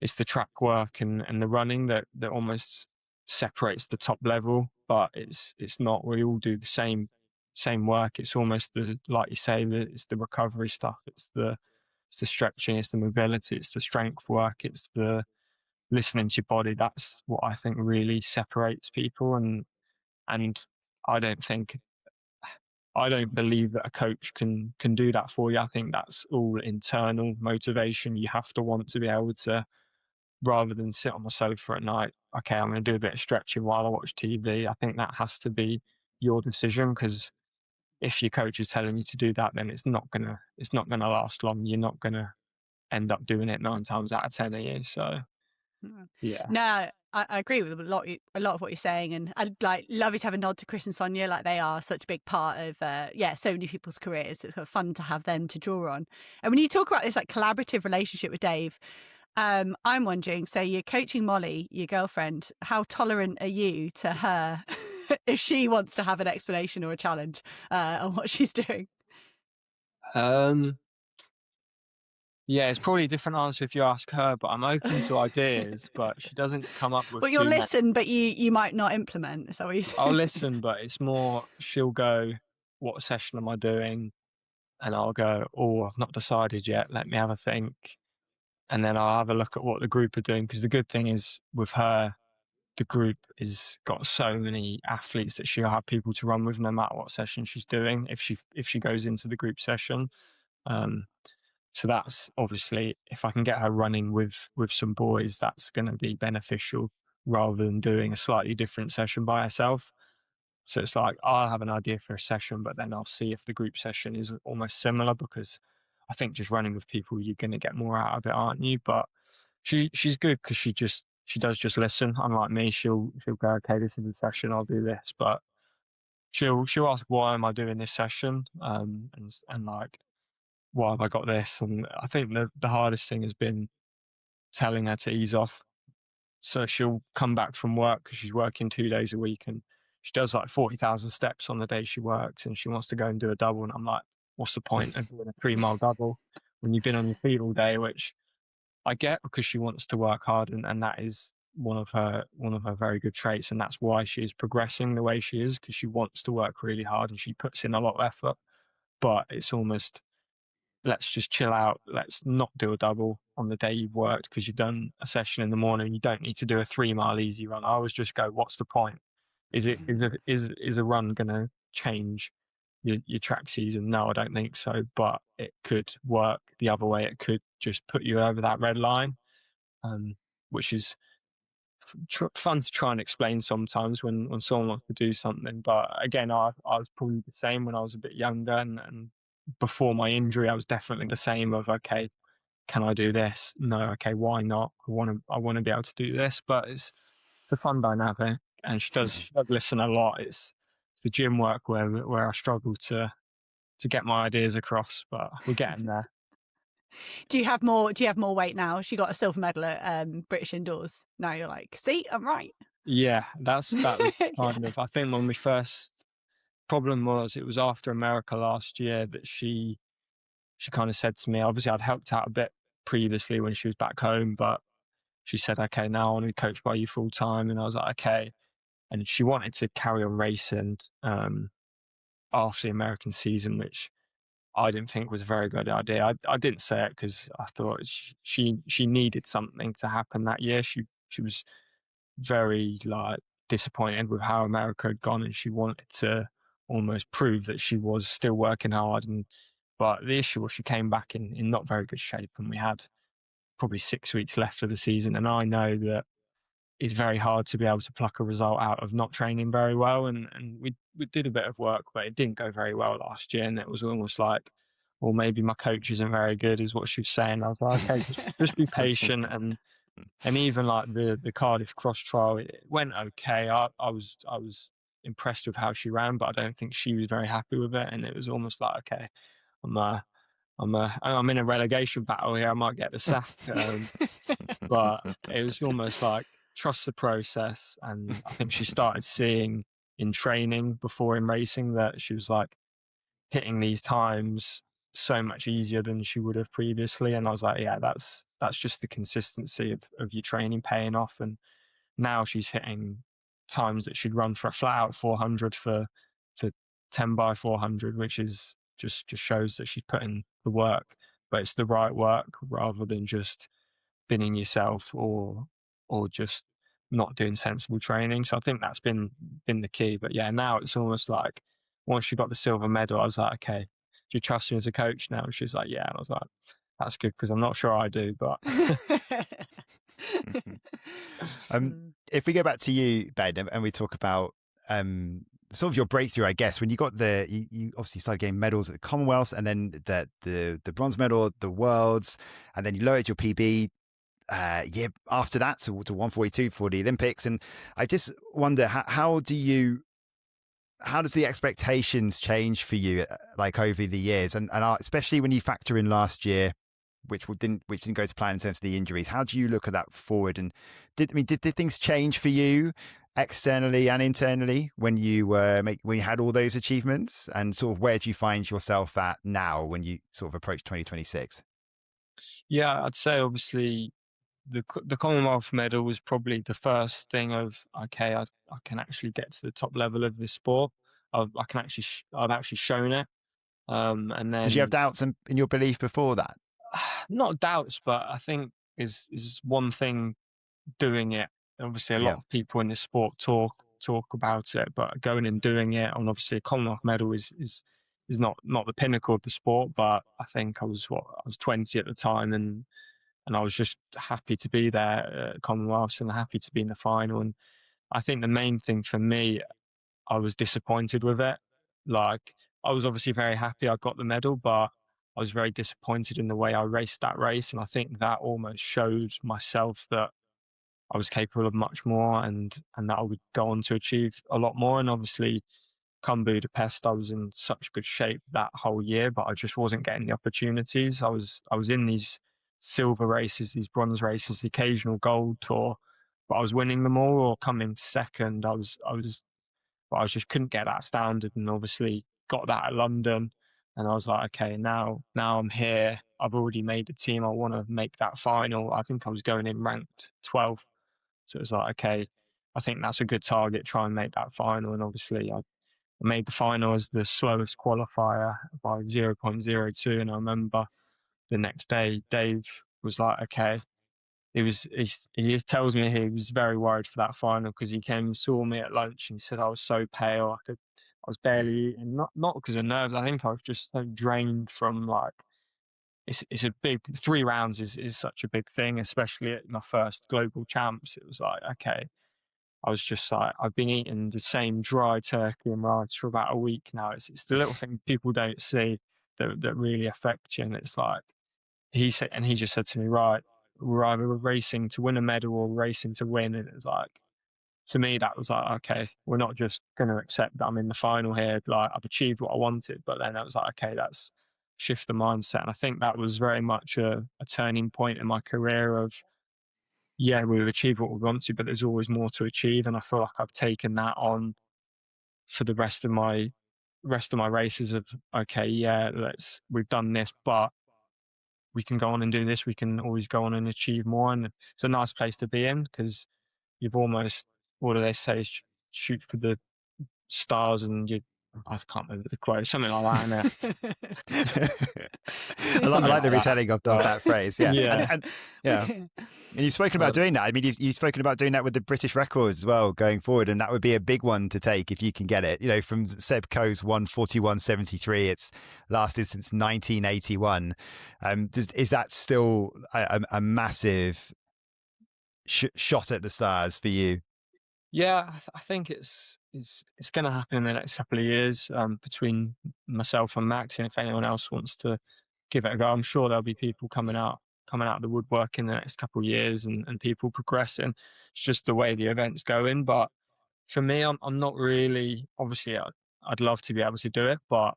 it's the track work and the running that almost separates the top level, but it's not. We all do the same work. It's almost like you say, it's the recovery stuff. It's the stretching, it's the mobility, it's the strength work, it's the listening to your body. That's what I think really separates people. And I don't believe that a coach can do that for you. I think that's all internal motivation. You have to want to be able to, rather than sit on the sofa at night, okay, I'm going to do a bit of stretching while I watch TV. I think that has to be your decision, because if your coach is telling you to do that, then it's not gonna last long. You're not gonna end up doing it 9 times out of 10 a year. So yeah. No, I agree with a lot of what you're saying, and I'd love you to have a nod to Chris and Sonia. Like, they are such a big part of so many people's careers. It's kind of fun to have them to draw on. And when you talk about this like collaborative relationship with Dave, I'm wondering, so you're coaching Molly, your girlfriend, how tolerant are you to her if she wants to have an explanation or a challenge on what she's doing? Yeah, it's probably a different answer if you ask her, but I'm open to ideas, but she doesn't come up with. But you'll listen, but you might not implement. Is that what you say? I'll listen, but it's more, she'll go, what session am I doing? And I'll go, oh, I've not decided yet. Let me have a think. And then I'll have a look at what the group are doing. Because the good thing is with her, the group is got so many athletes that she'll have people to run with no matter what session she's doing if she goes into the group session. So that's obviously, if I can get her running with some boys, that's going to be beneficial rather than doing a slightly different session by herself. So it's like, I'll have an idea for a session, but then I'll see if the group session is almost similar, because I think just running with people, you're going to get more out of it, aren't you? But she's good because she does just listen. Unlike me, she'll go, okay, this is the session, I'll do this. But she'll ask, why am I doing this session? And like, why have I got this? And I think the hardest thing has been telling her to ease off. So she'll come back from work because she's working 2 days a week, and she does like 40,000 steps on the day she works, and she wants to go and do a double. And I'm like, what's the point of doing a 3-mile double when you've been on your feet all day? Which I get, because she wants to work hard, and that is one of her very good traits, and that's why she is progressing the way she is, because she wants to work really hard and she puts in a lot of effort. But it's almost, let's just chill out. Let's not do a double on the day you've worked because you've done a session in the morning. You don't need to do a 3-mile easy run. I always just go, what's the point? Is a run going to change your track season? No, I don't think so. But it could work the other way. It could just put you over that red line, which is fun to try and explain sometimes when someone wants to do something. But again, I was probably the same when I was a bit younger, and before my injury, I was definitely the same of, okay, can I do this? No, okay, why not? I want to be able to do this, but it's a fun dynamic, and she does listen a lot. It's the gym work where I struggle to get my ideas across, but we're getting there. Do you have more weight now? She got a silver medal at British Indoors. Now you're like, see, I'm right. Yeah, that was kind Yeah. of, I think when we first, problem was, it was after America last year that she kind of said to me, obviously I'd helped out a bit previously when she was back home, but she said, okay, now I want to be coached by you full time. And I was like, okay. And she wanted to carry on racing after the American season, which I didn't think was a very good idea. I didn't say it because I thought she needed something to happen that year. She was very disappointed with how America had gone, and she wanted to almost prove that she was still working hard. But the issue was she came back in not very good shape, and we had probably 6 weeks left of the season. And I know that it's very hard to be able to pluck a result out of not training very well. And we did a bit of work, but it didn't go very well last year. And it was almost like, well, maybe my coach isn't very good, is what she was saying. I was like, okay, just be patient. And even like the Cardiff cross trial, it went okay. I was impressed with how she ran, but I don't think she was very happy with it. And it was almost like, okay, I'm in a relegation battle here. I might get the sack. But it was almost like, trust the process. And I think she started seeing in training before in racing that she was like hitting these times so much easier than she would have previously. And I was like, yeah, that's just the consistency of your training paying off. And now she's hitting times that she'd run for a flat out 400 for 10 by 400, which is just shows that she's putting the work, but it's the right work rather than just binning yourself or just not doing sensible training. So I think that's been the key. But yeah, now it's almost like, once she got the silver medal, I was like, okay, do you trust me as a coach now? And she's like, yeah. And I was like, that's good, because I'm not sure I do, but if we go back to you, Ben, and we talk about sort of your breakthrough, I guess, when you got you obviously started getting medals at the Commonwealth, and then the bronze medal at the Worlds, and then you lowered your PB year after that to 142 for the Olympics. And I just wonder, how does the expectations change for you like over the years, and especially when you factor in last year, which didn't go to plan in terms of the injuries? How do you look at that forward? And did things change for you externally and internally when you had all those achievements? And sort of where do you find yourself at now when you sort of approach 2026? Yeah, I'd say obviously the Commonwealth medal was probably the first thing of, okay, I can actually get to the top level of this sport. I've actually shown it. And then, did you have doubts in your belief before that? Not doubts, but I think is one thing doing it. Obviously, a lot of people in this sport talk about it, but going and doing it, and obviously a Commonwealth medal is not the pinnacle of the sport. But I think I was 20 at the time, and I was just happy to be there at Commonwealths and happy to be in the final. And I think the main thing for me, I was disappointed with it. Like, I was obviously very happy I got the medal, but I was very disappointed in the way I raced that race. And I think that almost showed myself that I was capable of much more, and that I would go on to achieve a lot more. And obviously, come Budapest, I was in such good shape that whole year, but I just wasn't getting the opportunities. I was in these silver races, these bronze races, the occasional gold tour, but I was winning them all or coming second. But I just couldn't get that standard, and obviously got that at London. And I was like, okay, now I'm here. I've already made the team. I want to make that final. I think I was going in ranked 12th. So it was like, okay, I think that's a good target. Try and make that final. And obviously, I made the final as the slowest qualifier by 0.02. And I remember the next day, Dave was like, okay. He tells me he was very worried for that final because he came and saw me at lunch and he said I was so pale. I was barely eating, not because of nerves. I think I was just so drained from like, it's a big 3 rounds is such a big thing, especially at my first global champs. It was like, okay, I was just like, I've been eating the same dry turkey and rice for about a week now. It's the little thing people don't see that really affect you. And it's like, he just said to me, right, we're either racing to win a medal or racing to win. And it was like, to me, that was like, okay, we're not just going to accept that I'm in the final here. Like, I've achieved what I wanted. But then I was like, okay, that's shift the mindset. And I think that was very much a turning point in my career of, yeah, we've achieved what we want to, but there's always more to achieve. And I feel like I've taken that on for the rest of my races of, okay, yeah, we've done this, but we can go on and do this. We can always go on and achieve more. And it's a nice place to be in because you've almost, what do they say, shoot for the stars and I can't remember the quote, something like that, innit? I like the retelling of that phrase. Yeah. Yeah. And yeah. And you've spoken about doing that. I mean, you've spoken about doing that with the British records as well going forward. And that would be a big one to take if you can get it. You know, from Seb Coe's 1:41.73, it's lasted since 1981. Is that still a massive shot at the stars for you? Yeah, I think it's going to happen in the next couple of years between myself and Max. And if anyone else wants to give it a go, I'm sure there'll be people coming out of the woodwork in the next couple of years and people progressing. It's just the way the event's going. But for me, I'm not really, obviously I'd love to be able to do it, but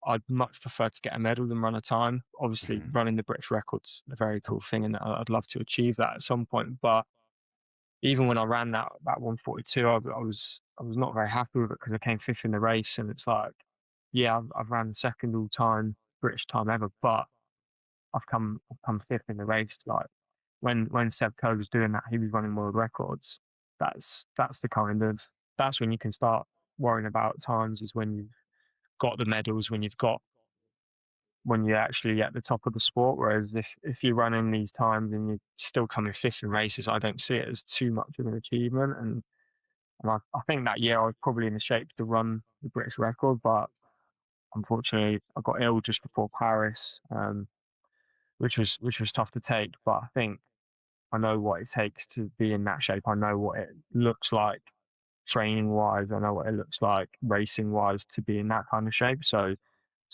I'd much prefer to get a medal than run a time. Obviously running the British record's a very cool thing and I'd love to achieve that at some point. But even when I ran that 1:42, I was not very happy with it because I came fifth in the race. And it's like, yeah, I've ran second all time British time ever, but I've come fifth in the race. Like when Seb Coe was doing that, he was running world records. That's when you can start worrying about times, is when you've got the medals, when you're actually at the top of the sport. Whereas if you're running these times and you're still coming fifth in races, I don't see it as too much of an achievement. And I think that year I was probably in the shape to run the British record, but unfortunately I got ill just before Paris, which was tough to take. But I think I know what it takes to be in that shape. I know what it looks like training wise. I know what it looks like racing wise to be in that kind of shape. So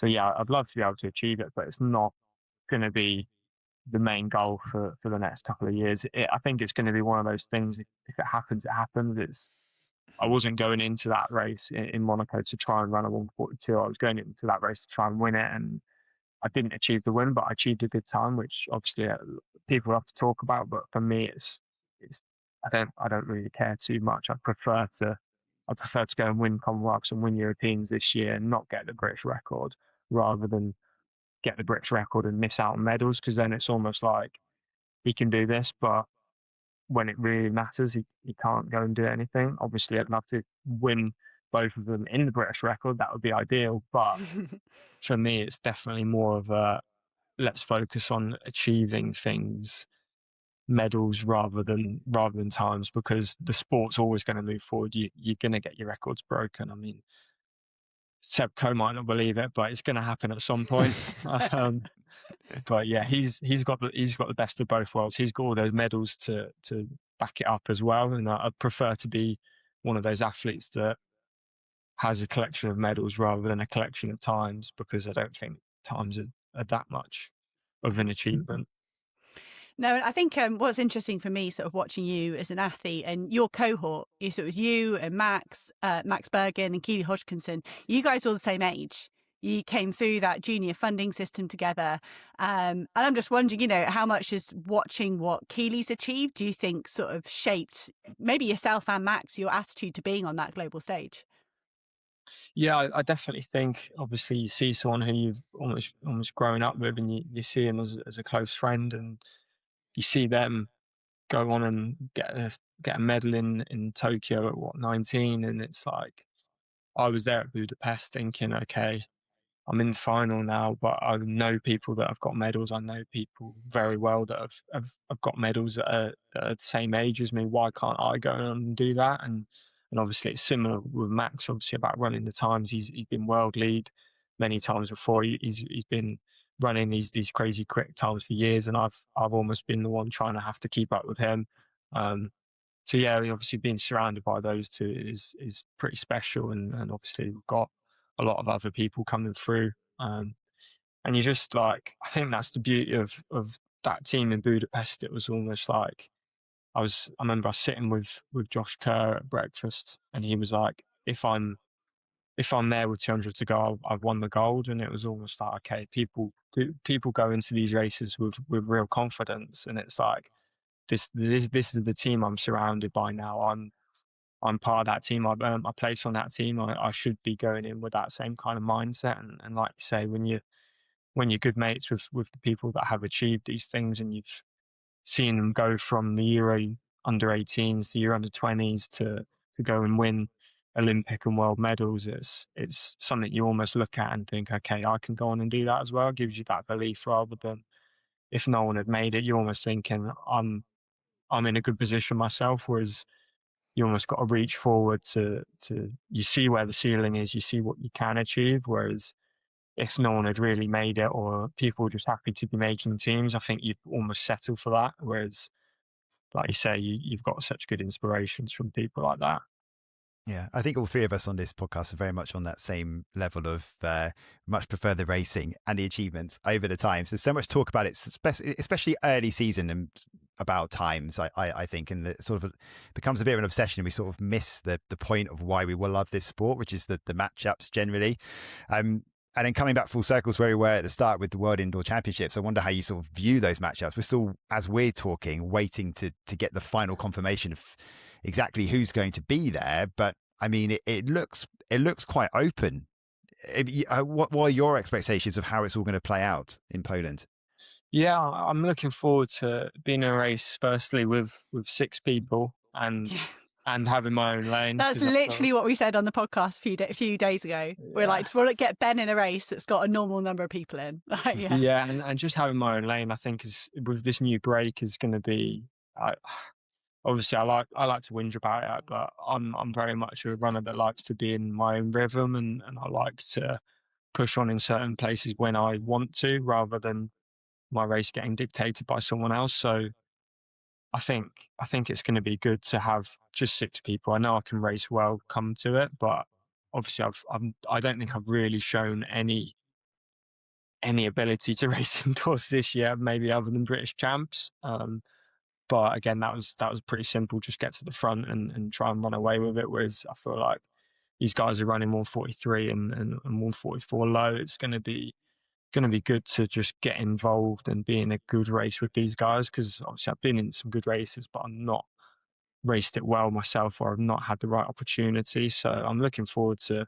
yeah, I'd love to be able to achieve it, but it's not going to be the main goal for the next couple of years. I think it's going to be one of those things. If it happens, it happens. I wasn't going into that race in Monaco to try and run a 1:42. I was going into that race to try and win it, and I didn't achieve the win, but I achieved a good time, which obviously people have to talk about. But for me, it's I don't really care too much. I prefer to go and win Commonwealths and win Europeans this year and not get the British record, rather than get the British record and miss out on medals, because then it's almost like he can do this, but when it really matters, he can't go and do anything. Obviously, I'd love to win both of them in the British record. That would be ideal. But for me, it's definitely more of a, let's focus on achieving things, medals rather than times, because the sport's always going to move forward. You're going to get your records broken. I mean, Seb Coe might not believe it, but it's going to happen at some point. But yeah, he's got the best of both worlds. He's got all those medals to back it up as well. And I'd prefer to be one of those athletes that has a collection of medals rather than a collection of times, because I don't think times are that much of an achievement. No, I think what's interesting for me, sort of watching you as an athlete and your cohort, so it was you and Max Bergen and Keely Hodgkinson. You guys are all the same age. You came through that junior funding system together. And I'm just wondering, how much is watching what Keely's achieved, do you think sort of shaped maybe yourself and Max, your attitude to being on that global stage? Yeah, I definitely think, obviously, you see someone who you've almost grown up with, and you see him as a close friend, and you see them go on and get a medal in Tokyo at 19, and it's like I was there at Budapest thinking, okay, I'm in the final now, but I know people that have got medals. I know people very well that have got medals that are the same age as me. Why can't I go on and do that? And obviously it's similar with Max, obviously, about running the times. He's been world lead many times before. He's been running these crazy quick times for years, and I've almost been the one trying to have to keep up with him. So yeah, obviously being surrounded by those two is pretty special, and obviously we've got a lot of other people coming through. And you just like, I think that's the beauty of that team in Budapest. It was almost like I remember I was sitting with Josh Kerr at breakfast, and he was like, if I'm there with 200 to go, I've won the gold. And it was almost like, okay, people go into these races with real confidence, and it's like this is the team I'm surrounded by now. I'm part of that team. I've earned my place on that team. I should be going in with that same kind of mindset. And like you say, when you're good mates with the people that have achieved these things, and you've seen them go from the Euro under 18s to Euro under 20s to go and win Olympic and world medals, it's something you almost look at and think, okay, I can go on and do that as well. It gives you that belief, rather than if no one had made it, you're almost thinking, I'm in a good position myself. Whereas you almost got to reach forward to you see where the ceiling is, you see what you can achieve. Whereas if no one had really made it, or people were just happy to be making teams, I think you'd almost settle for that. Whereas, like you say, you've got such good inspirations from people like that. Yeah, I think all three of us on this podcast are very much on that same level of much prefer the racing and the achievements over the times. There's so much talk about it, especially early season, and about times, I think, and it sort of becomes a bit of an obsession. We sort of miss the point of why we will love this sport, which is the matchups generally. And then coming back full circles where we were at the start with the World Indoor Championships, I wonder how you sort of view those matchups. We're still, as we're talking, waiting to get the final confirmation of exactly who's going to be there. But I mean, it looks quite open. What are your expectations of how it's all going to play out in Poland? Yeah, I'm looking forward to being in a race, firstly with 6 people, and having my own lane. That's literally what we said on the podcast a few days ago. Yeah. We're like, we'll get Ben in a race that's got a normal number of people in. Yeah, and just having my own lane, I think, is with this new break is going to be. Obviously, I like to whinge about it, but I'm very much a runner that likes to be in my own rhythm, and I like to push on in certain places when I want to, rather than my race getting dictated by someone else. So I think it's going to be good to have just 6 people. I know I can race well, come to it, but obviously I don't think I've really shown any ability to race indoors this year, maybe other than British champs. But again, that was pretty simple. Just get to the front and try and run away with it. Whereas I feel like these guys are running 143 and 144 low. It's going to be good to just get involved and be in a good race with these guys, because obviously I've been in some good races, but I'm not raced it well myself, or I've not had the right opportunity. So I'm looking forward to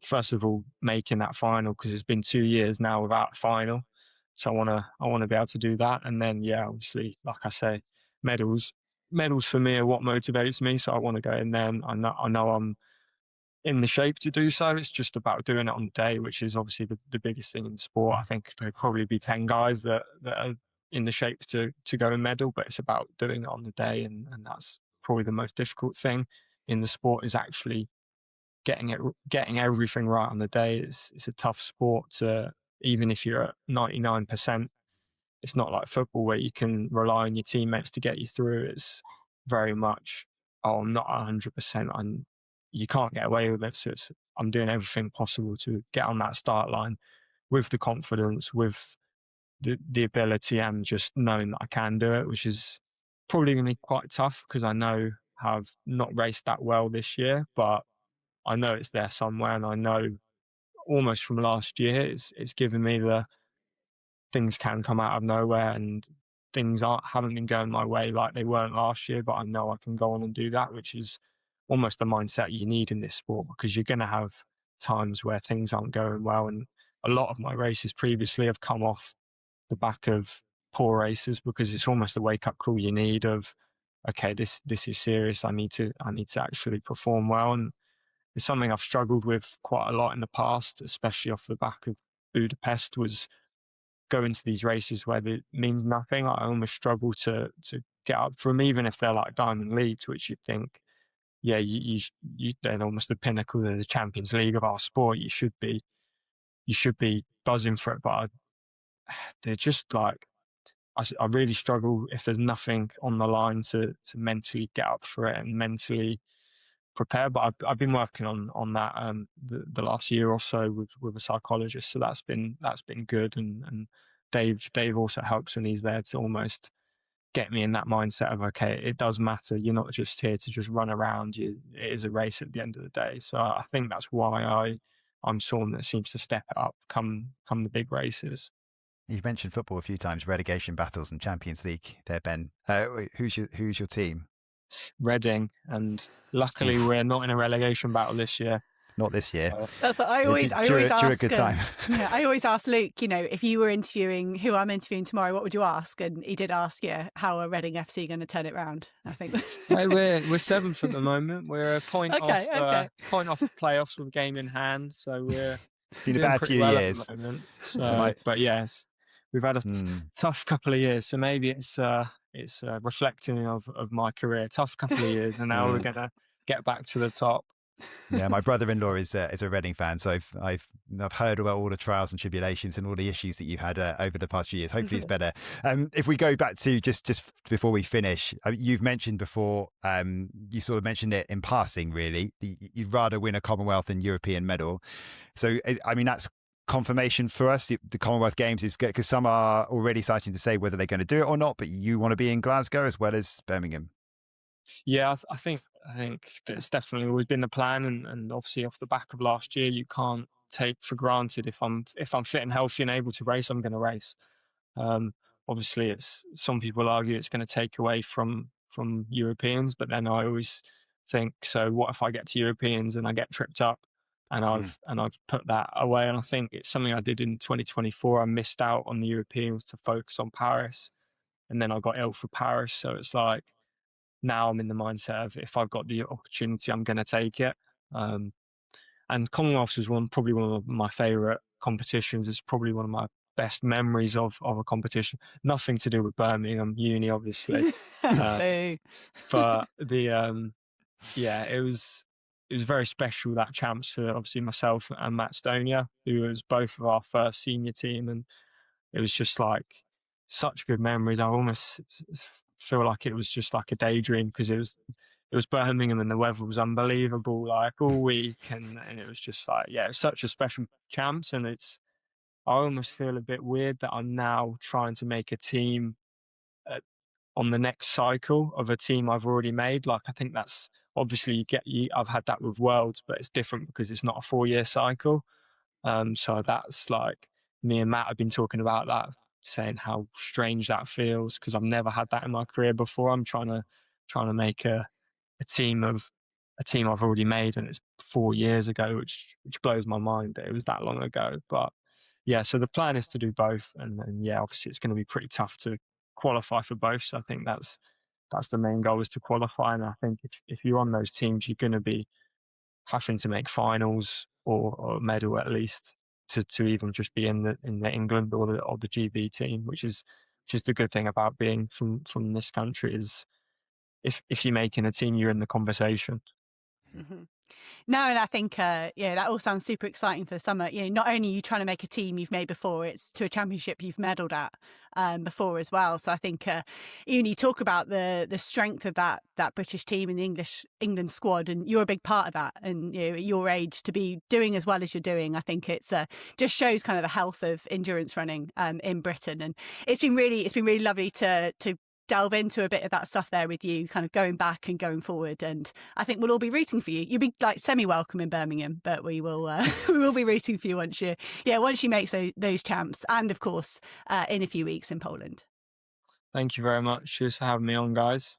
first of all making that final, because it's been 2 years now without a final. So I want to be able to do that. And then, yeah, obviously, like I say, medals for me are what motivates me. So I want to go in there, and I know I'm in the shape to do so. It's just about doing it on the day, which is obviously the biggest thing in the sport. I think there'll probably be 10 guys that are in the shape to go and medal, but it's about doing it on the day. And that's probably the most difficult thing in the sport, is actually getting everything right on the day. It's a tough sport to, even if you're at 99%, it's not like football where you can rely on your teammates to get you through. It's very much, I'm not 100%. You can't get away with it. So I'm doing everything possible to get on that start line with the confidence, with the ability, and just knowing that I can do it, which is probably going to be quite tough, because I know I've not raced that well this year, but I know it's there somewhere. And I know almost from last year, it's given me the things can come out of nowhere, and things haven't been going my way like they weren't last year, but I know I can go on and do that, which is almost the mindset you need in this sport, because you're going to have times where things aren't going well. And a lot of my races previously have come off the back of poor races, because it's almost a wake up call you need of, okay, this is serious. I need to actually perform well. And it's something I've struggled with quite a lot in the past, especially off the back of Budapest, was going to these races where it means nothing. I almost struggle to get up for them, even if they're like Diamond Leagues, which you'd think, yeah, they're almost the pinnacle of the Champions League of our sport. You should be buzzing for it, but they're just like, I really struggle if there's nothing on the line to mentally get up for it and mentally prepare. But I've been working on that the last year or so with a psychologist, so that's been good. And Dave also helps when he's there to almost get me in that mindset of, okay, it does matter. You're not just here to just run around. It is a race at the end of the day. So I think that's why I'm someone that seems to step it up come the big races. You've mentioned football a few times, relegation battles and Champions League there, Ben. Who's your team? Reading, and luckily we're not in a relegation battle this year. Not this year. That's what I always ask. A good time. Yeah, I always ask Luke, if you were interviewing who I'm interviewing tomorrow, what would you ask? And he did ask, how are Reading FC going to turn it round? I think we're seventh at the moment. We're a point off the playoffs with a game in hand, so we're it's been a bad few years. So, but yes, we've had a tough couple of years. So maybe it's reflecting of my career. Tough couple of years, and now we're gonna get back to the top. Yeah, my brother-in-law is a Reading fan, so I've heard about all the trials and tribulations and all the issues that you had over the past few years. Hopefully, it's better. If we go back to just before we finish, you've mentioned before, you sort of mentioned it in passing, really. You'd rather win a Commonwealth and European medal. So, I mean, that's confirmation for us. The Commonwealth Games is good because some are already starting to say whether they're going to do it or not. But you want to be in Glasgow as well as Birmingham. Yeah, I think that's definitely always been the plan, and obviously off the back of last year, you can't take for granted if I'm fit and healthy and able to race, I'm going to race. Obviously, it's some people argue it's going to take away from Europeans, but then I always think, so what if I get to Europeans and I get tripped up, and I've put that away? And I think it's something I did in 2024. I missed out on the Europeans to focus on Paris, and then I got ill for Paris, so it's like, now I'm in the mindset of, if I've got the opportunity, I'm going to take it. And Commonwealth was probably one of my favourite competitions. It's probably one of my best memories of a competition. Nothing to do with Birmingham uni, obviously. But it was very special, that champs, for obviously myself and Matt Stonia, who was both of our first senior team, and it was just like such good memories. I almost feel like it was just like a daydream, because it was Birmingham and the weather was unbelievable, like all week, and it was just like, yeah, it's such a special champs. And I almost feel a bit weird that I'm now trying to make a team on the next cycle of a team I've already made. Like, I think that's obviously I've had that with Worlds, but it's different because it's not a 4-year cycle. So that's like, me and Matt have been talking about that, saying how strange that feels, because I've never had that in my career before. I'm trying to make a team I've already made, and it's 4 years ago, which blows my mind that it was that long ago. But yeah, so the plan is to do both, and yeah, obviously it's going to be pretty tough to qualify for both. So I think that's the main goal, is to qualify. And I think if you're on those teams, you're going to be having to make finals or a medal at least, to even just be in the England or the GB team, which is the good thing about being from this country, is if you're making a team, you're in the conversation. Mm-hmm. No, and I think that all sounds super exciting for the summer. Not only are you trying to make a team you've made before, it's to a championship you've medalled at before as well. So I think you talk about the strength of that British team and the England squad, and you're a big part of that. And at your age, to be doing as well as you're doing, I think it's just shows kind of the health of endurance running in Britain. And it's been really lovely to delve into a bit of that stuff there with you, kind of going back and going forward. And I think we'll all be rooting for you. You'll be like semi-welcome in Birmingham, but we will be rooting for you once you make those champs, and of course in a few weeks in Poland. Thank you very much. Cheers for having me on, guys.